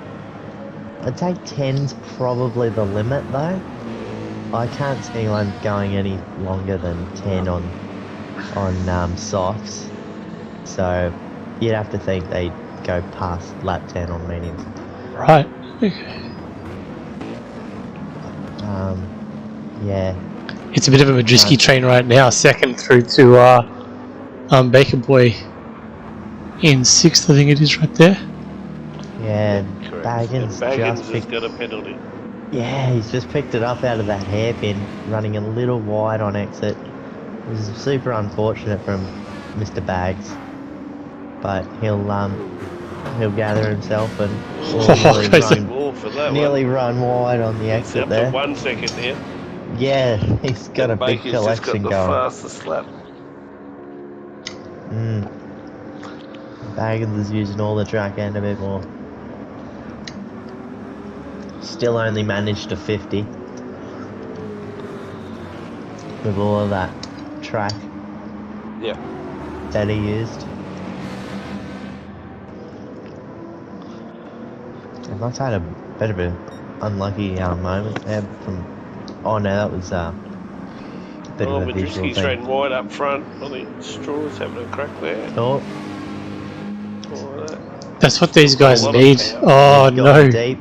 Speaker 4: 10's probably the limit though. I can't see anyone going any longer than 10 on softs. So you'd have to think they'd go past lap 10 on mediums.
Speaker 3: Right.
Speaker 4: Yeah.
Speaker 3: It's a bit of a Madrisky train right now. Second through to Baker Boy in 6th, I think it is right there.
Speaker 4: Yeah,
Speaker 5: Correct.
Speaker 4: Baggins
Speaker 5: Baggins has got a penalty.
Speaker 4: Yeah, he's just picked it up out of that hairpin, running a little wide on exit. It was super unfortunate from Mr. Bags, but he'll gather himself and nearly run wide on the exit
Speaker 5: up
Speaker 4: there.
Speaker 5: to 1 second there.
Speaker 4: Yeah, he's got a big
Speaker 5: Baker's
Speaker 4: collection
Speaker 5: just got the
Speaker 4: going.
Speaker 5: fastest lap.
Speaker 4: Baggins is using all the track and a bit more. Still only managed to 50 with all of that track that he used. I must have had a bit of an unlucky moment there from... Oh no, that was a bit of a visual
Speaker 5: Madrisky's
Speaker 4: thing.
Speaker 5: ran wide up front. I think Straw's having a crack there.
Speaker 4: Oh,
Speaker 3: That's what these guys
Speaker 5: A lot of
Speaker 3: need.
Speaker 5: power.
Speaker 3: Oh
Speaker 4: he's gone
Speaker 3: no!
Speaker 4: deep.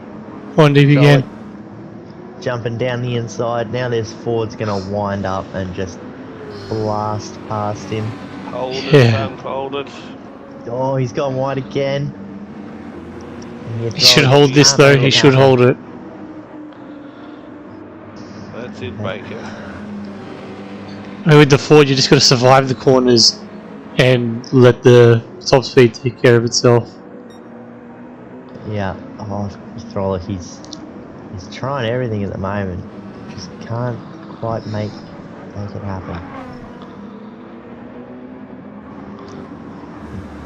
Speaker 3: One deep again.
Speaker 4: Jumping down the inside. Now there's Ford's gonna wind up and just blast past him.
Speaker 5: Hold it,
Speaker 3: Yeah.
Speaker 5: son, hold it.
Speaker 4: Oh, he's gone wide again.
Speaker 3: He should hold this though. He should hold it.
Speaker 5: That's it, Baker.
Speaker 3: With the Ford, you just got to survive the corners and let the top speed take care of itself.
Speaker 4: Yeah. Oh, Stroller, he's trying everything at the moment. Just can't quite make it happen.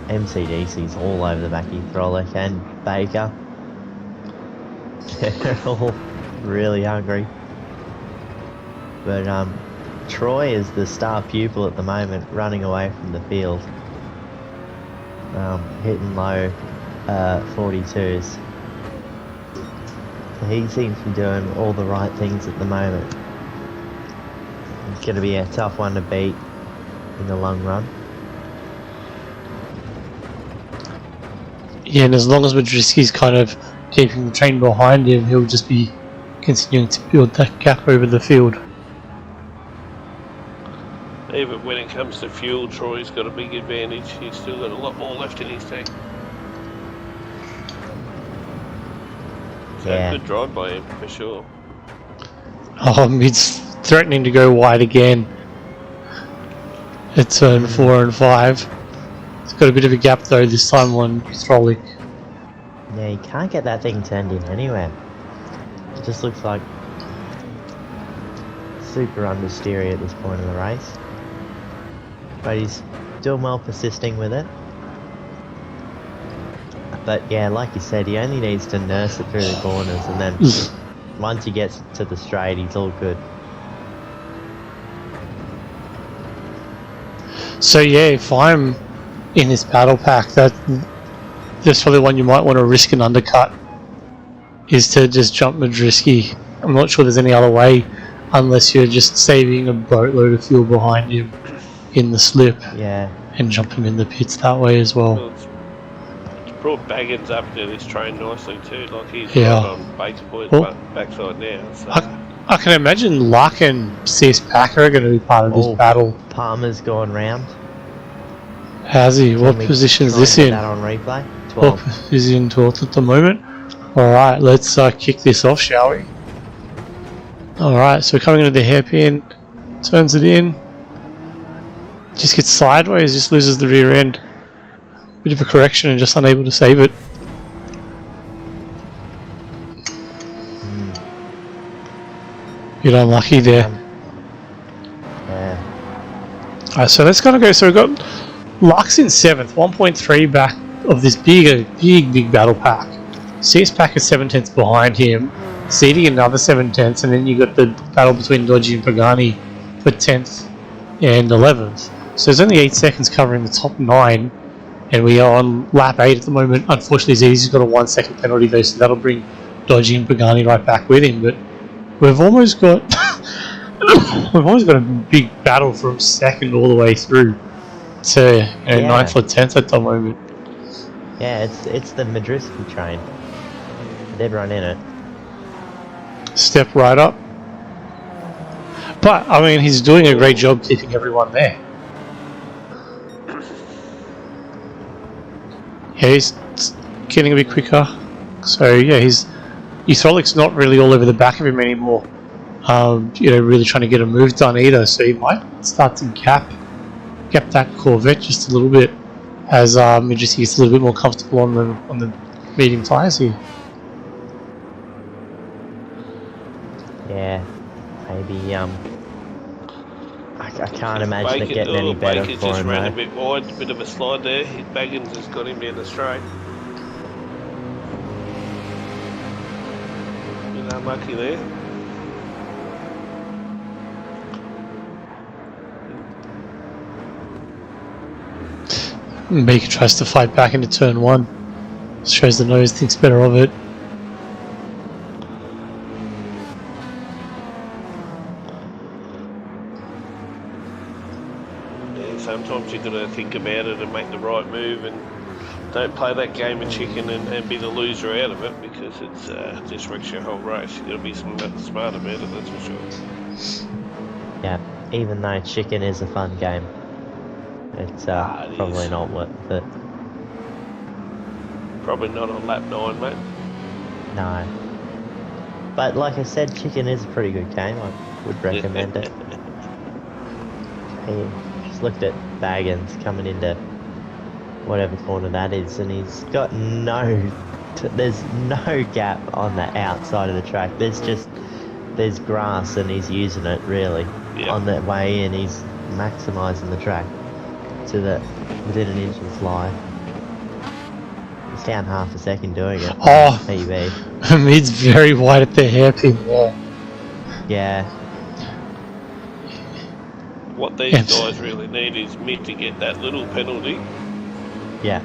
Speaker 4: MCDC's all over the back of Throlic and Baker. They're all really hungry. But Troy is the star pupil at the moment, running away from the field. Hitting low 42s. So he seems to be doing all the right things at the moment. It's going to be a tough one to beat in the long run.
Speaker 3: Yeah, and as long as Madriski's kind of keeping the train behind him, he'll just be continuing to build that gap over the field.
Speaker 5: Even when it comes to fuel, Troy's got a big advantage. He's still got a lot more left in his tank. So
Speaker 4: Yeah.
Speaker 5: good drive by him, for sure.
Speaker 3: He's threatening to go wide again at turn 4 and 5. He's got a bit of a gap though this time on Hydraulic.
Speaker 4: Yeah, you can't get that thing turned in anywhere. It just looks like super understeery at this point in the race. But he's doing well persisting with it. But yeah, like you said, he only needs to nurse it through the corners, and then once he gets to the straight, he's all good.
Speaker 3: So yeah, if I'm in this battle pack, that's probably one you might want to risk an undercut, is to just jump Madriski. I'm not sure there's any other way, unless you're just saving a boatload of fuel behind him in the slip,
Speaker 4: Yeah.
Speaker 3: and jump him in the pits that way as well.
Speaker 5: Well, it's brought Baggins up to this train nicely too. Like he's
Speaker 3: Yeah.
Speaker 5: right on Bates Boy's
Speaker 3: Well,
Speaker 5: backside now. So.
Speaker 3: I can imagine Luck and CS Packer are going to be part of this battle.
Speaker 4: Palmer's gone round.
Speaker 3: How's he? What
Speaker 4: Can we
Speaker 3: position is
Speaker 4: try
Speaker 3: this
Speaker 4: and get
Speaker 3: in?
Speaker 4: that on replay?
Speaker 3: What
Speaker 4: 12.
Speaker 3: is he in 12th at the moment? Alright, let's kick this off, shall we? Alright, so coming into the hairpin, turns it in, just gets sideways, just loses the rear end. Bit of a correction and just unable to save it. Bit unlucky there.
Speaker 4: Yeah.
Speaker 3: Alright, so let's kind of go. So we've got Lux in 7th, 1.3 back of this big battle pack. CS Pack is 7/10 behind him. CD another 7/10, and then you got the battle between Dodgy and Pagani for 10th and 11th. So there's only 8 seconds covering the top 9, and we are on lap 8 at the moment. Unfortunately, Zizi's got a 1 second penalty though, so that'll bring Dodgy and Pagani right back with him. But we've almost got a big battle from 2nd all the way through to 9th or 10th at the moment.
Speaker 4: Yeah, it's the Madriski train. They'd run in it.
Speaker 3: Step right up. But I mean, he's doing a great job keeping everyone there. Yeah, he's getting a bit quicker. So yeah, his Hydraulic's not really all over the back of him anymore. Really trying to get a move done either. So he might start to gap that Corvette just a little bit as Madriski gets a little bit more comfortable on the medium tyres here.
Speaker 4: Yeah, maybe I can't imagine it getting any better
Speaker 5: Baker's
Speaker 4: for
Speaker 5: just
Speaker 4: him
Speaker 5: ran a
Speaker 4: though.
Speaker 5: bit wide, a bit of a slide there. His Baggins has got him down the straight. Bit unlucky there.
Speaker 3: Baker tries to fight back into turn 1. Shows the nose, thinks better of it.
Speaker 5: Yeah, sometimes you've got to think about it and make the right move, and don't play that game of chicken and be the loser out of it, because it's just wrecks your whole race. You've got to be smart about it, that's for sure.
Speaker 4: Yeah, even though chicken is a fun game, it's
Speaker 5: it
Speaker 4: probably
Speaker 5: is.
Speaker 4: not worth it.
Speaker 5: Probably not on lap 9, mate.
Speaker 4: No. But like I said, chicken is a pretty good game. I would recommend it. Hey, just looked at Baggins coming into whatever corner that is, and he's got there's no gap on the outside of the track. There's grass, and he's using it really on that way in. He's maximising the track to within an inch of fly. He's down half a second doing it.
Speaker 3: Oh,
Speaker 4: PB.
Speaker 3: Mid's very wide at the hairpin there.
Speaker 4: Yeah.
Speaker 5: What these guys really need is Mick to get that little penalty.
Speaker 4: Yeah.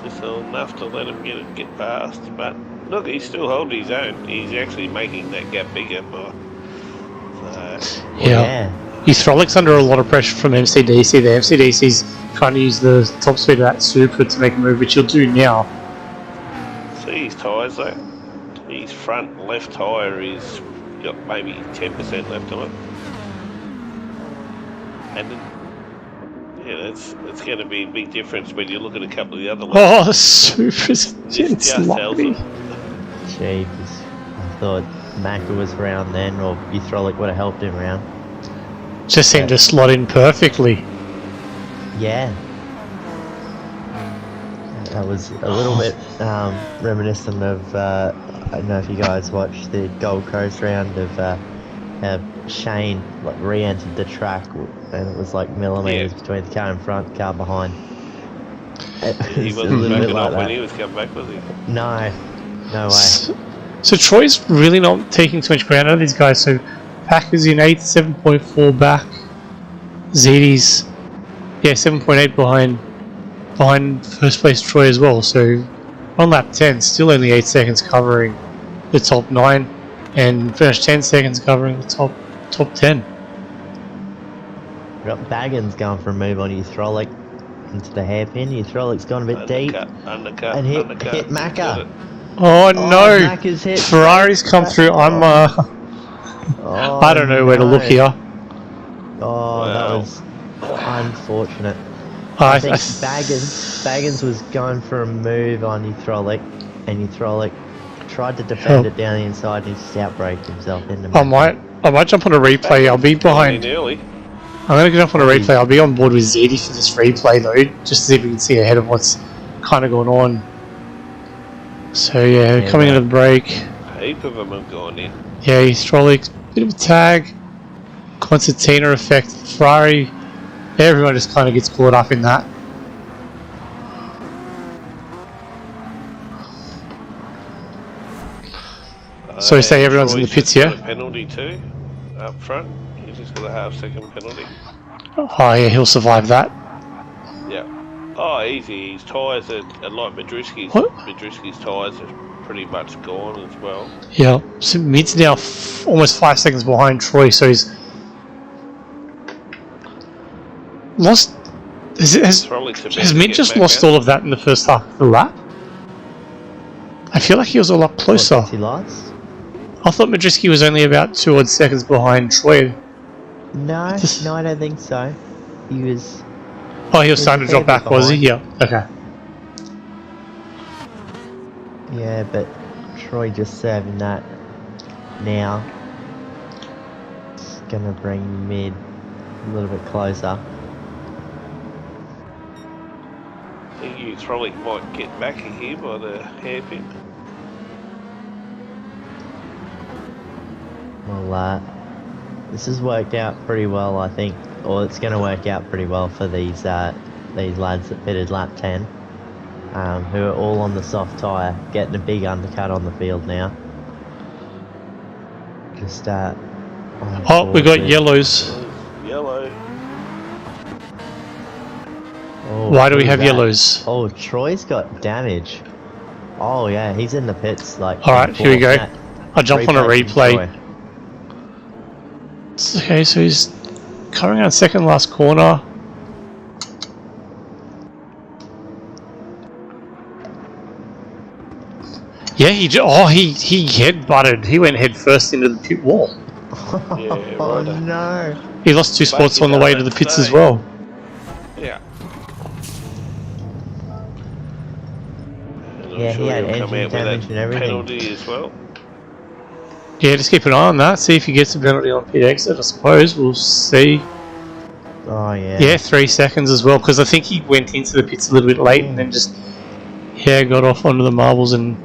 Speaker 5: Just enough to let him get past. But look, he's still holding his own. He's actually making that gap bigger.
Speaker 3: Yeah. Hydraulic's under a lot of pressure from MCDC. The MCDC's trying to use the top speed of that super to make a move, which he'll do now.
Speaker 5: See his tyres though. His front left tyre is got maybe 10% left on it. And it's going to be a big difference when you look at a couple of the other laps.
Speaker 3: Oh, super's just lovely.
Speaker 4: Jeez. I thought Macca was round then, or Hydraulic would have helped him round.
Speaker 3: Just seemed to slot in perfectly.
Speaker 4: Yeah. That was a little bit reminiscent of, I don't know if you guys watched the Gold Coast round of Shane like re-entered the track and it was like millimetres between the car in front, car behind.
Speaker 5: He wasn't backing off when he was coming back, was he?
Speaker 4: No way.
Speaker 3: So Troy's really not taking too much ground out of these guys. So Packers in 8th, 7.4 back. ZD's 7.8 behind first place Troy as well. So on lap 10, still only 8 seconds covering the top 9, and finished 10 seconds covering the top 10.
Speaker 4: We've got Baggins going for a move on Hydraulic into the hairpin. Hydraulic's gone a bit deep.
Speaker 5: Undercut.
Speaker 4: And hit Macca.
Speaker 3: Oh no!
Speaker 4: Macca's hit.
Speaker 3: Ferrari's come through. I don't know where to look here.
Speaker 4: Oh, that was unfortunate. I think Baggins was going for a move on Hydraulic, and Hydraulic tried to defend it down the inside, and he just outbraked himself into Macca.
Speaker 3: I might jump on a replay. I'll be behind. I'm going to jump on a replay. I'll be on board with ZD for this replay though, just to see if we can see ahead of what's kind of going on. So yeah, coming into the break.
Speaker 5: A heap of them have gone in.
Speaker 3: Yeah, Hydraulic, bit of a tag. Concertina effect. Ferrari. Everyone just kind of gets caught up in that. So we say everyone's in the pits here.
Speaker 5: Penalty too, up front. He's just got a half-second penalty.
Speaker 3: Oh yeah, he'll survive that.
Speaker 5: Yeah. Oh, easy. His tyres are like Madruski's.
Speaker 3: What?
Speaker 5: Madruski's tyres are pretty much gone as well.
Speaker 3: Yeah. So Mid's now almost 5 seconds behind Troy, so he's lost. Has Mid just lost all of that in the first half of the lap? I feel like he was a lot closer.
Speaker 4: He lost?
Speaker 3: I thought Madruski was only about 2 odd seconds behind Troy.
Speaker 4: No, I don't think so. He was...
Speaker 3: Oh, he was starting to drop back, was he? Yeah, okay.
Speaker 4: Yeah, but Troy just serving that now. It's gonna bring Mid a little bit closer.
Speaker 5: I think Hydraulic might get back here by the hairpin.
Speaker 4: Well, this has worked out pretty well, I think, or it's going to work out pretty well for these lads that pitted lap 10, who are all on the soft tyre, getting a big undercut on the field now. Just
Speaker 3: oh, we got yellows.
Speaker 5: Yellow.
Speaker 4: Oh,
Speaker 3: why do we have yellows?
Speaker 4: Oh, Troy's got damage. Oh yeah, he's in the pits. Like.
Speaker 3: All right, here we go. I'll jump on a replay. Okay, so he's coming out second last corner. Yeah, he head butted. He went head first into the pit wall.
Speaker 5: Yeah,
Speaker 4: oh no!
Speaker 3: He lost 2 spots on the way to the pits as well.
Speaker 5: Yeah.
Speaker 4: Yeah, he had engine damage and everything.
Speaker 5: Penalty as well.
Speaker 3: Yeah, just keep an eye on that. See if he gets a penalty on pit exit. I suppose we'll see.
Speaker 4: Oh yeah.
Speaker 3: Yeah, 3 seconds as well, because I think he went into the pits a little bit late and then just got off onto the marbles and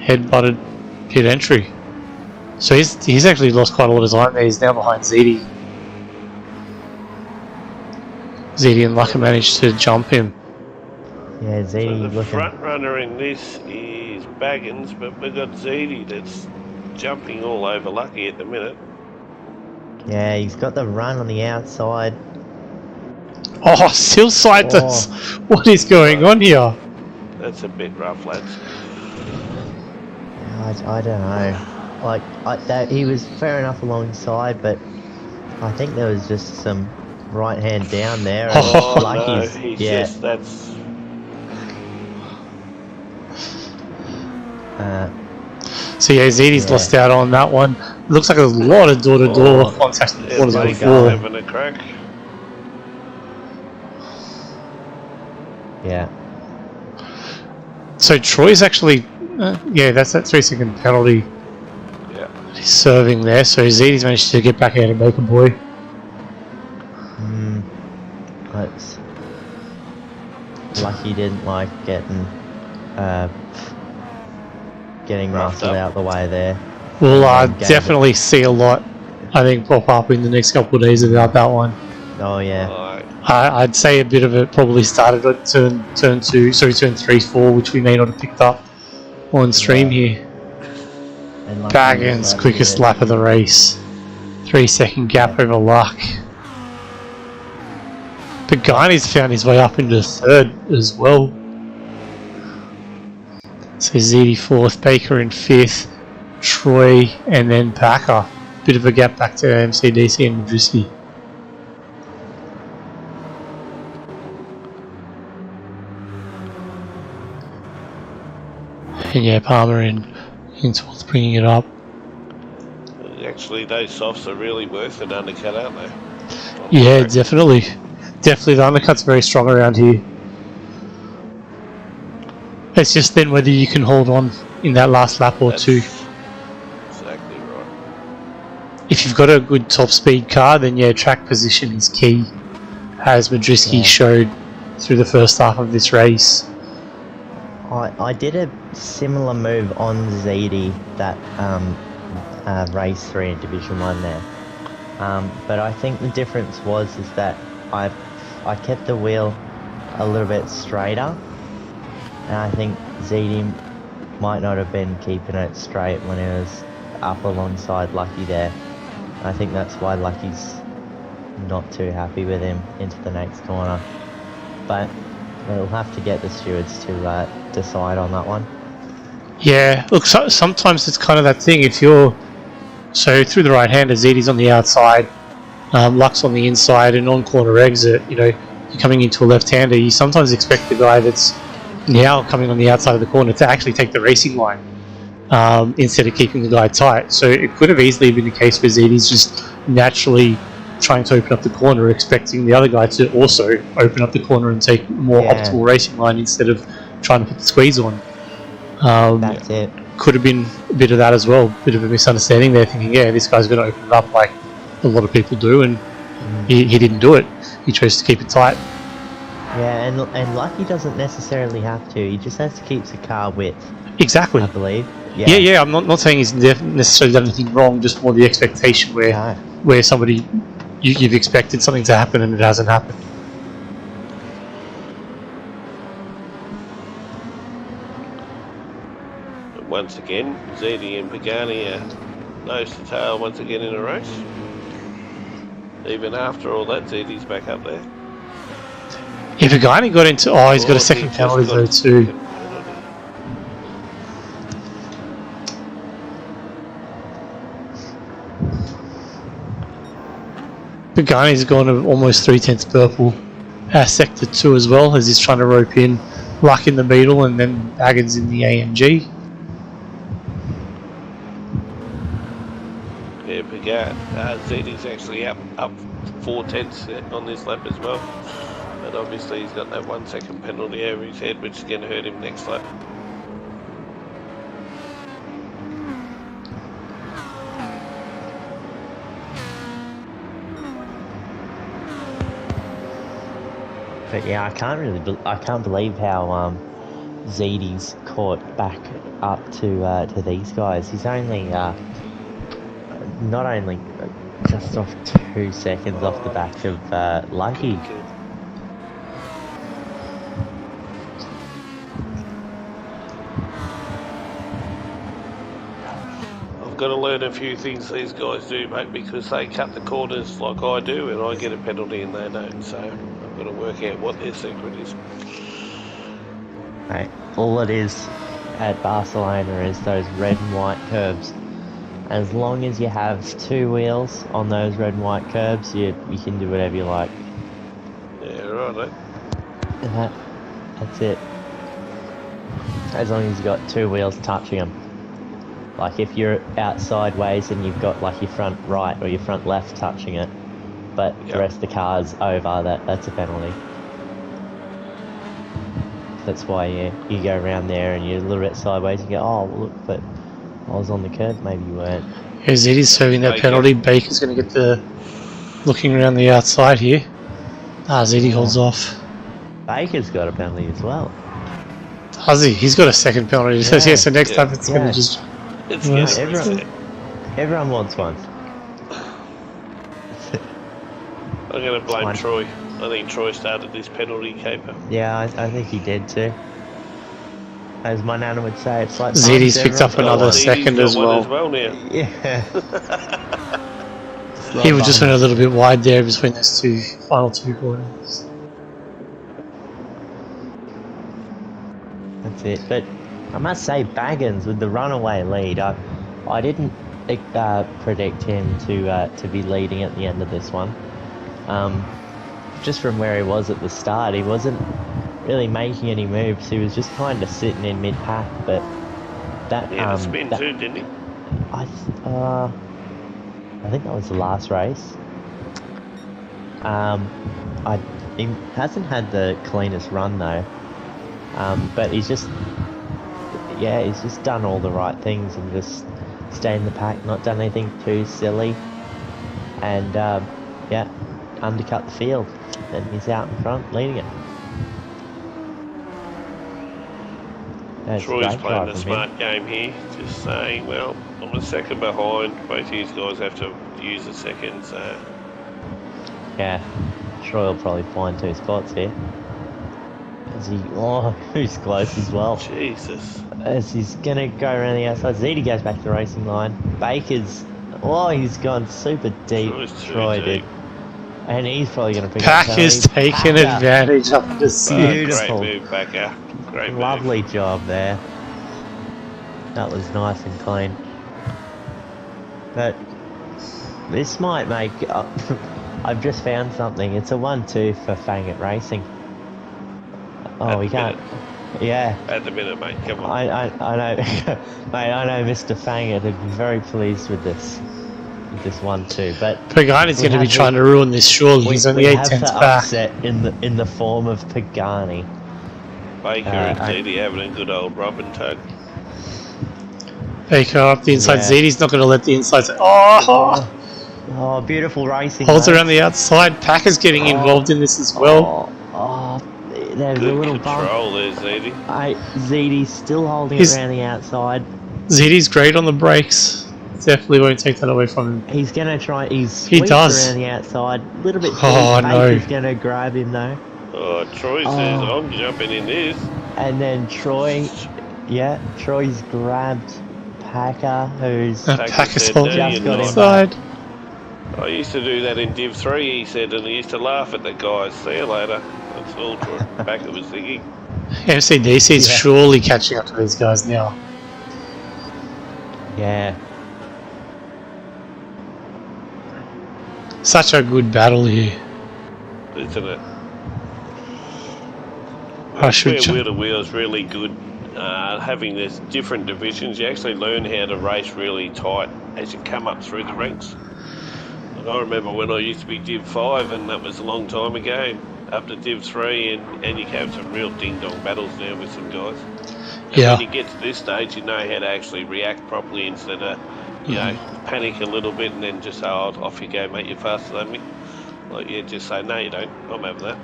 Speaker 3: head butted pit entry. So he's actually lost quite a lot of time there. He's now behind ZD. ZD and Lucka managed to jump him.
Speaker 4: Yeah, ZD
Speaker 5: so the front runner in this is Baggins, but we've got ZD that's jumping all over Lucky at the minute.
Speaker 4: Yeah, he's got the run on the outside.
Speaker 3: Oh, still side does. What is going on here?
Speaker 5: That's a bit rough, lads.
Speaker 4: I don't know. Like, he was fair enough alongside, but I think there was just some right hand down there. And
Speaker 5: Oh, no,
Speaker 4: Lucky's,
Speaker 5: he's
Speaker 4: yeah.
Speaker 5: just, that's...
Speaker 3: So yeah, ZD's
Speaker 4: Yeah.
Speaker 3: lost out on that one. It looks like there's a lot of door-to-door contact in the corners
Speaker 5: Everybody
Speaker 3: before.
Speaker 5: having a crack.
Speaker 4: Yeah.
Speaker 3: So Troy's actually, yeah, that's that 3-second penalty
Speaker 5: Yeah.
Speaker 3: he's serving there. So ZD's managed to get back out and make a boy.
Speaker 4: That's Lucky didn't like getting muscled out the way there.
Speaker 3: We'll definitely see a lot, I think, pop up in the next couple of days about that one.
Speaker 4: Oh yeah.
Speaker 3: I'd say a bit of it probably started at turn 3-4, which we may not have picked up on stream here. Baggins, quickest lap of the race. 3-second gap over Luck. Pagani's found his way up into third as well. So ZD 4th, Baker in 5th, Troy, and then Packer. Bit of a gap back to MCDC and Madriski. And yeah, Palmer in towards bringing it up.
Speaker 5: Actually, those softs are really worth an undercut, aren't they?
Speaker 3: Yeah, definitely. Definitely, the undercut's very strong around here. It's just then whether you can hold on in that last lap or two.
Speaker 5: Exactly right.
Speaker 3: If you've got a good top speed car, then yeah, track position is key, as Madriski showed through the first half of this race.
Speaker 4: I did a similar move on ZD that race 3 in Division 1 there. But I think the difference was that I kept the wheel a little bit straighter, and I think ZD might not have been keeping it straight when it was up alongside Lucky there. I think that's why Lucky's not too happy with him into the next corner. But we'll have to get the stewards to decide on that one.
Speaker 3: Yeah, look, sometimes it's kind of that thing. If you're through the right hander, ZD's on the outside, Luck's on the inside, and on corner exit, you're coming into a left-hander. You sometimes expect the guy that's now coming on the outside of the corner to actually take the racing line instead of keeping the guy tight. So it could have easily been the case where ZD's just naturally trying to open up the corner, expecting the other guy to also open up the corner and take a more optimal racing line instead of trying to put the squeeze on.
Speaker 4: That's it.
Speaker 3: Could have been a bit of that as well, a bit of a misunderstanding there, thinking, yeah, this guy's going to open it up like a lot of people do, and he didn't do it. He chose to keep it tight.
Speaker 4: Yeah, and Lucky doesn't necessarily have to. He just has to keep the car width.
Speaker 3: Exactly.
Speaker 4: I believe.
Speaker 3: Yeah. I'm not saying he's necessarily done anything wrong. Just more the expectation where somebody you've expected something to happen and it hasn't happened.
Speaker 5: Once again, ZD and Pagani are nose to tail once again in a race. Even after all that, ZD's back up there.
Speaker 3: If a guy got into, he's got a second penalty though too. Pagani's gone to almost 3/10 purple. Sector 2 as well, as he's trying to rope in Luck in the middle and then Baggins in the AMG.
Speaker 5: Yeah, Pagani, ZD's actually up 4/10 on this lap as well. But obviously he's got that 1 second penalty over his head, which is going to hurt him next lap.
Speaker 4: But yeah, I can't believe how ZD's caught back up to these guys. He's only not only just off 2 seconds off the back of Lucky.
Speaker 5: I've got to learn a few things these guys do, mate, because they cut the corners like I do, and I get a penalty and they don't. So I've got to work out what their secret is.
Speaker 4: Mate, all it is at Barcelona is those red and white curbs. As long as you have 2 wheels on those red and white curbs, you can do whatever you like.
Speaker 5: Yeah, right,
Speaker 4: And that's it. As long as you've got 2 wheels touching them. Like if you're out sideways and you've got like your front right or your front left touching it, but the rest of the car's over, that's a penalty. That's why you go around there and you're a little bit sideways and you go, oh, well, look, but I was on the curb, maybe you weren't.
Speaker 3: Yeah, Zeddy's serving that penalty. Baker's going to get the looking around the outside here. Zeddy holds off.
Speaker 4: Baker's got a penalty as well.
Speaker 3: Does he? He's got a second penalty.
Speaker 4: Yeah.
Speaker 3: So next time it's going to just...
Speaker 4: Everyone wants one.
Speaker 5: I'm going to blame Troy. I think Troy started this penalty caper.
Speaker 4: Yeah, I think he did too. As my nana would say, it's like...
Speaker 3: Zeddy's picked up another second as well.
Speaker 4: Yeah.
Speaker 3: He was just went a little bit wide there between those final two corners.
Speaker 4: That's it. But I must say, Baggins with the runaway lead, I didn't predict him to be leading at the end of this one. Just from where he was at the start, he wasn't really making any moves. He was just kind of sitting in mid-pack. But that
Speaker 5: he had a spin too, didn't he?
Speaker 4: I think that was the last race. He hasn't had the cleanest run though. But he's just done all the right things and just stayed in the pack, not done anything too silly, and undercut the field, and he's out in front leading it.
Speaker 5: Troy's playing a smart game here, just saying, well, I'm a second behind, both of these guys have to use a second, so...
Speaker 4: Yeah, Troy will probably find 2 spots here. Who's close as well.
Speaker 5: Jesus.
Speaker 4: As he's going to go around the outside, Zeddy goes back to the racing line. Baker's, he's gone super deep, Troy did. And he's probably going to pick up
Speaker 3: Pack is taking advantage of the
Speaker 4: beautiful.
Speaker 5: Great move, Packer. Great move.
Speaker 4: Lovely job there. That was nice and clean. But this might make... I've just found something. It's a 1-2 for Fangit Racing. Oh, we can't... Yeah.
Speaker 5: At the minute, mate. Come on.
Speaker 4: I know... Mate, I know Mr. Fangit would be very pleased with this 1-2, but
Speaker 3: Pagani's going to be trying to ruin this. Surely he's only 8/10 back.
Speaker 4: Upset in the form of Pagani.
Speaker 5: Baker and Zeddy having a good old Robin tug.
Speaker 3: Baker up the inside. Zeddy's not going to let the inside.
Speaker 4: Oh, beautiful racing.
Speaker 3: Holds around the outside. Packer's getting involved in this as well.
Speaker 4: There's
Speaker 5: good
Speaker 4: a little
Speaker 5: control there, Zeddy.
Speaker 4: Zeddy's still holding it around the outside.
Speaker 3: Zeddy's great on the brakes. Definitely won't take that away from him.
Speaker 4: He's going to try. He
Speaker 3: does
Speaker 4: around the outside. A little bit.
Speaker 3: No.
Speaker 4: He's going to grab him though.
Speaker 5: Oh, Troy says I'm jumping in this.
Speaker 4: And then Troy's grabbed Packer, who's
Speaker 3: Packer's holding
Speaker 4: just got
Speaker 3: inside.
Speaker 5: I used to do that in Div 3, he said, and he used to laugh at the guys. See you later. That's all Packer was thinking.
Speaker 3: MCDC's surely catching up to these guys now.
Speaker 4: Yeah.
Speaker 3: Such a good battle here.
Speaker 5: Isn't it? Wheel to wheel is really good. Having this different divisions, you actually learn how to race really tight as you come up through the ranks. And I remember when I used to be Div 5, and that was a long time ago, up to Div 3, and you can have some real ding-dong battles now with some guys. And when you get to this stage, you know how to actually react properly instead of, panic a little bit and then just say, off you go, mate, you're faster than me. Like, just say, no, you don't. I'm having that.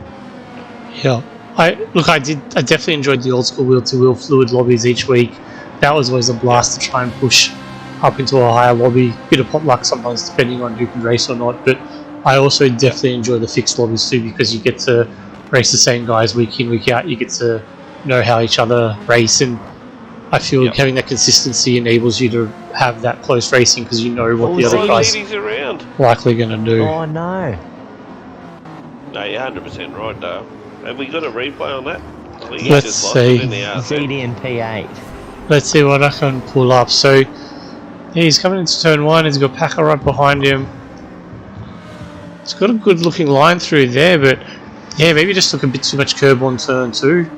Speaker 3: Yeah. I definitely enjoyed the old school wheel-to-wheel fluid lobbies each week. That was always a blast to try and push up into a higher lobby. Bit of potluck sometimes depending on who can race or not, but I also definitely enjoy the fixed lobbies too, because you get to race the same guys week in, week out. You get to know how each other race, and I feel having that consistency enables you to have that close racing because you know what the other guys
Speaker 5: around.
Speaker 3: likely going to do.
Speaker 4: Oh no.
Speaker 5: No, you're 100% right, Dale. Have we got a replay on that? I think
Speaker 3: Let's
Speaker 5: just lost
Speaker 3: see.
Speaker 5: it in the RC.
Speaker 4: ZD and P8.
Speaker 3: Let's see what I can pull up. So he's coming into turn 1. He's got Packer right behind him. It's got a good looking line through there, but yeah, maybe just took a bit too much curb on turn 2.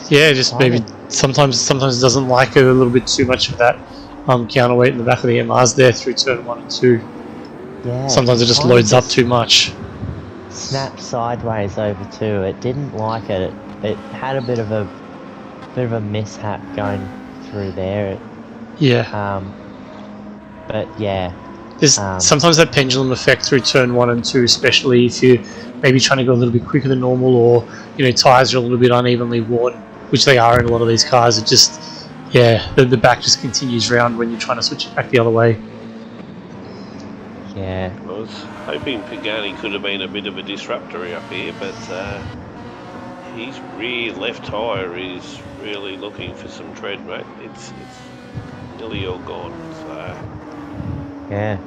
Speaker 3: Yeah, just maybe sometimes it doesn't like it a little bit too much of that counterweight in the back of the MRs there through turn 1 and 2.
Speaker 4: Yeah.
Speaker 3: Sometimes it just loads up too much.
Speaker 4: Snapped sideways over 2. It didn't like it. It had a bit of a mishap going through there.
Speaker 3: Yeah.
Speaker 4: But yeah.
Speaker 3: There's sometimes that pendulum effect through turn 1 and 2, especially if you're maybe trying to go a little bit quicker than normal, or tyres are a little bit unevenly worn, which they are in a lot of these cars. It just, the back just continues round when you're trying to switch it back the other way.
Speaker 4: Yeah.
Speaker 5: I was hoping Pagani could have been a bit of a disruptor up here, but his rear left tyre is really looking for some tread, mate. It's nearly all gone, so
Speaker 4: yeah.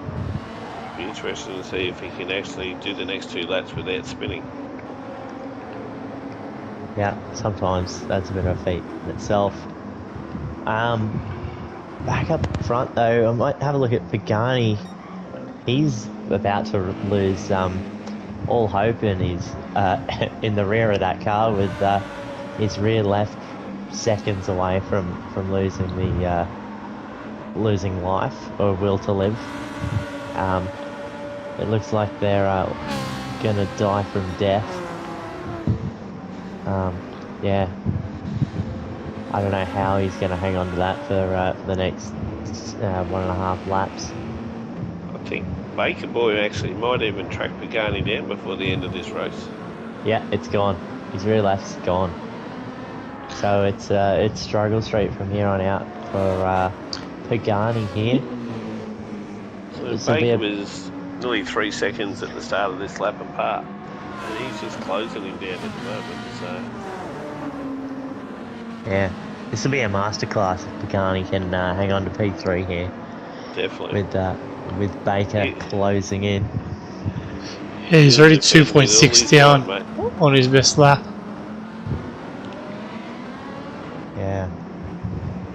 Speaker 5: Be interesting to see if he can actually do the next 2 laps without spinning.
Speaker 4: Yeah, sometimes that's a bit of a feat in itself. Back up front though, I might have a look at Pagani. He's about to lose all hope in his in the rear of that car, with his rear left seconds away from losing the losing life or will to live. It looks like they're gonna die from death. Yeah, I don't know how he's gonna hang on to that for the next 1.5 laps.
Speaker 5: I think Baker Boy actually might even track Pagani down before the end of this race.
Speaker 4: Yeah, it's gone. His rear left's gone. So it's struggle straight from here on out for Pagani here.
Speaker 5: So Baker was nearly 3 seconds at the start of this lap apart, and he's just closing him down at the moment. So
Speaker 4: yeah, this will be a masterclass if Pagani can hang on to P3 here.
Speaker 5: Definitely.
Speaker 4: With Baker closing in.
Speaker 3: Yeah, he's already 2.6 down on his best lap.
Speaker 4: Yeah.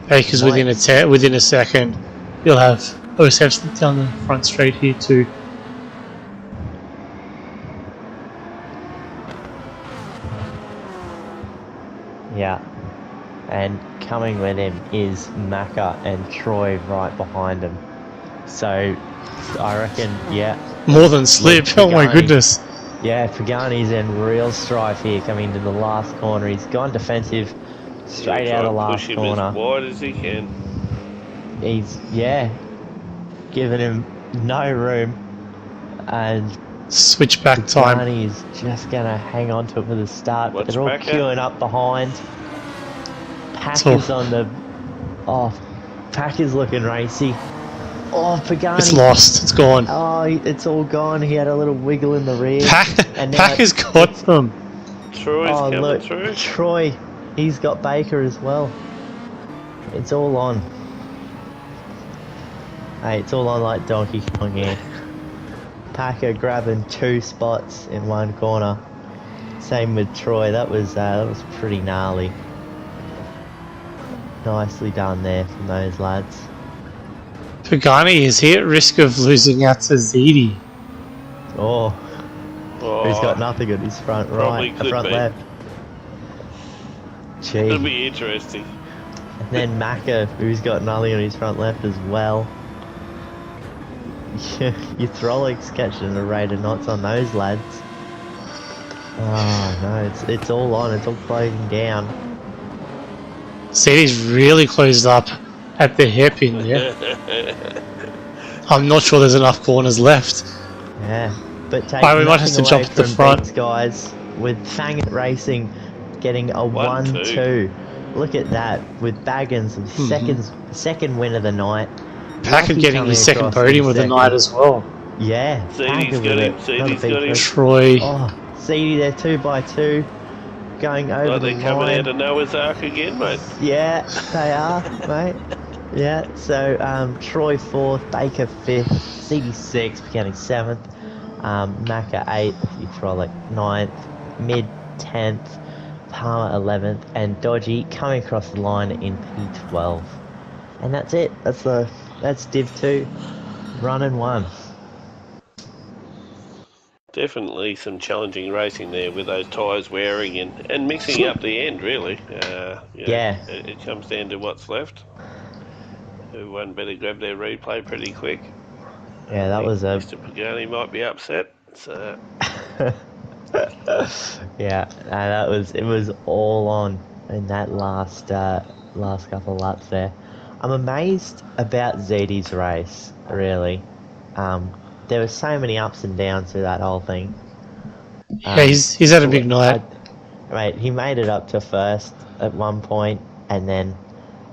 Speaker 3: Baker's within a second. You'll have OSF slip down the front straight here too.
Speaker 4: Yeah. And coming with him is Macca and Troy right behind him. So I reckon, yeah.
Speaker 3: More than slip, oh my goodness.
Speaker 4: Yeah, Pagani's in real strife here coming into the last corner. He's gone defensive straight out of the last
Speaker 5: push him
Speaker 4: corner.
Speaker 5: as wide as he can.
Speaker 4: He's, giving him no room. And
Speaker 3: switch back time.
Speaker 4: Pagani's just going to hang on to it for the start. But they're all queuing up behind. Packers on the... Oh, Packers looking racy. Oh, Pagani.
Speaker 3: It's lost. It's gone.
Speaker 4: Oh, it's all gone. He had a little wiggle in the rear.
Speaker 3: Packer's got them.
Speaker 5: Troy's coming through.
Speaker 4: Troy, he's got Baker as well. It's all on. Hey, it's all on like Donkey Kong here. Packer grabbing 2 spots in one corner. Same with Troy. That was pretty gnarly. Nicely done there from those lads.
Speaker 3: Pagani is here at risk of losing out to Zedi.
Speaker 4: Oh. Who's got nothing on his front right, front left. Gee.
Speaker 5: It'll be interesting.
Speaker 4: And then Macca, who's got nothing on his front left as well. Your Throllic's catching a rate of knots on those lads. Oh no, it's all on, it's all closing down.
Speaker 3: Zedi's really closed up at the hairpin, yeah. I'm not sure there's enough corners left.
Speaker 4: Yeah, but take
Speaker 3: we might have to jump to the front,
Speaker 4: Beats, guys. With Fangit Racing getting a 1-2. Look at that with Baggins, second win of the night.
Speaker 3: Packer getting his second podium of the night as well.
Speaker 4: Yeah,
Speaker 5: Zedi's got him.
Speaker 3: Troy.
Speaker 4: Oh, Zedi there 2x2. going over
Speaker 5: Like
Speaker 4: the
Speaker 5: they're coming
Speaker 4: line.
Speaker 5: out of Noah's Ark again, mate.
Speaker 4: Yeah, they are, mate. Yeah, so Troy 4th, Baker 5th, CD6 beginning 7th, Macca 8th, Utrolic 9th, Mid 10th, Palmer 11th, and Dodgy coming across the line in P12. And that's it. That's Div 2, run and 1.
Speaker 5: Definitely some challenging racing there with those tyres wearing and mixing up the end, really.
Speaker 4: Yeah.
Speaker 5: It comes down to what's left. Everyone better grab their replay pretty quick.
Speaker 4: Yeah, that was a...
Speaker 5: Mr. Pagani might be upset. So.
Speaker 4: Yeah, it was all on in that last couple of laps there. I'm amazed about ZD's race, really. There were so many ups and downs through that whole thing.
Speaker 3: Yeah, he's had a big night.
Speaker 4: Mate, he made it up to first at one point, and then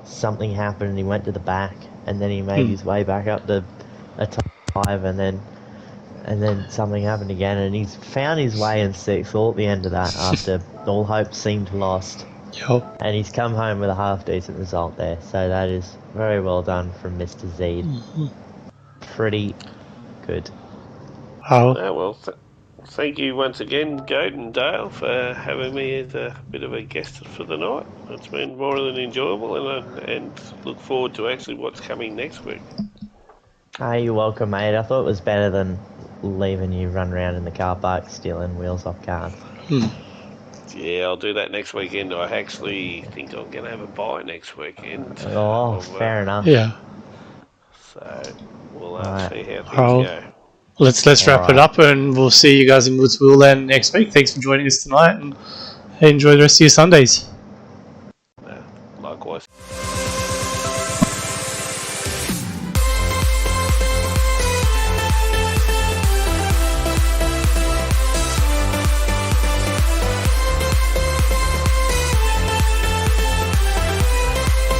Speaker 4: something happened and he went to the back, and then he made his way back up to a top 5, and then something happened again, and he's found his way in 6th all at the end of that after all hope seemed lost.
Speaker 3: Yep.
Speaker 4: And he's come home with a half-decent result there, so that is very well done from Mr. Zed. Pretty good.
Speaker 3: Oh.
Speaker 5: Well, thank you once again, Goat and Dale, for having me as a bit of a guest for the night. It's been more than enjoyable, and look forward to actually what's coming next week.
Speaker 4: You're welcome, mate. I thought it was better than leaving you run around in the car park stealing wheels off cars.
Speaker 5: Yeah, I'll do that next weekend. I actually think I'm going to have a buy next weekend.
Speaker 4: Oh, fair enough.
Speaker 3: Yeah.
Speaker 5: So we'll
Speaker 4: Right.
Speaker 5: see how things
Speaker 3: Alright.
Speaker 5: go.
Speaker 3: Let's wrap it up, and we'll see you guys in Woodsville then next week. Thanks for joining us tonight, and enjoy the rest of your Sundays.
Speaker 5: Likewise.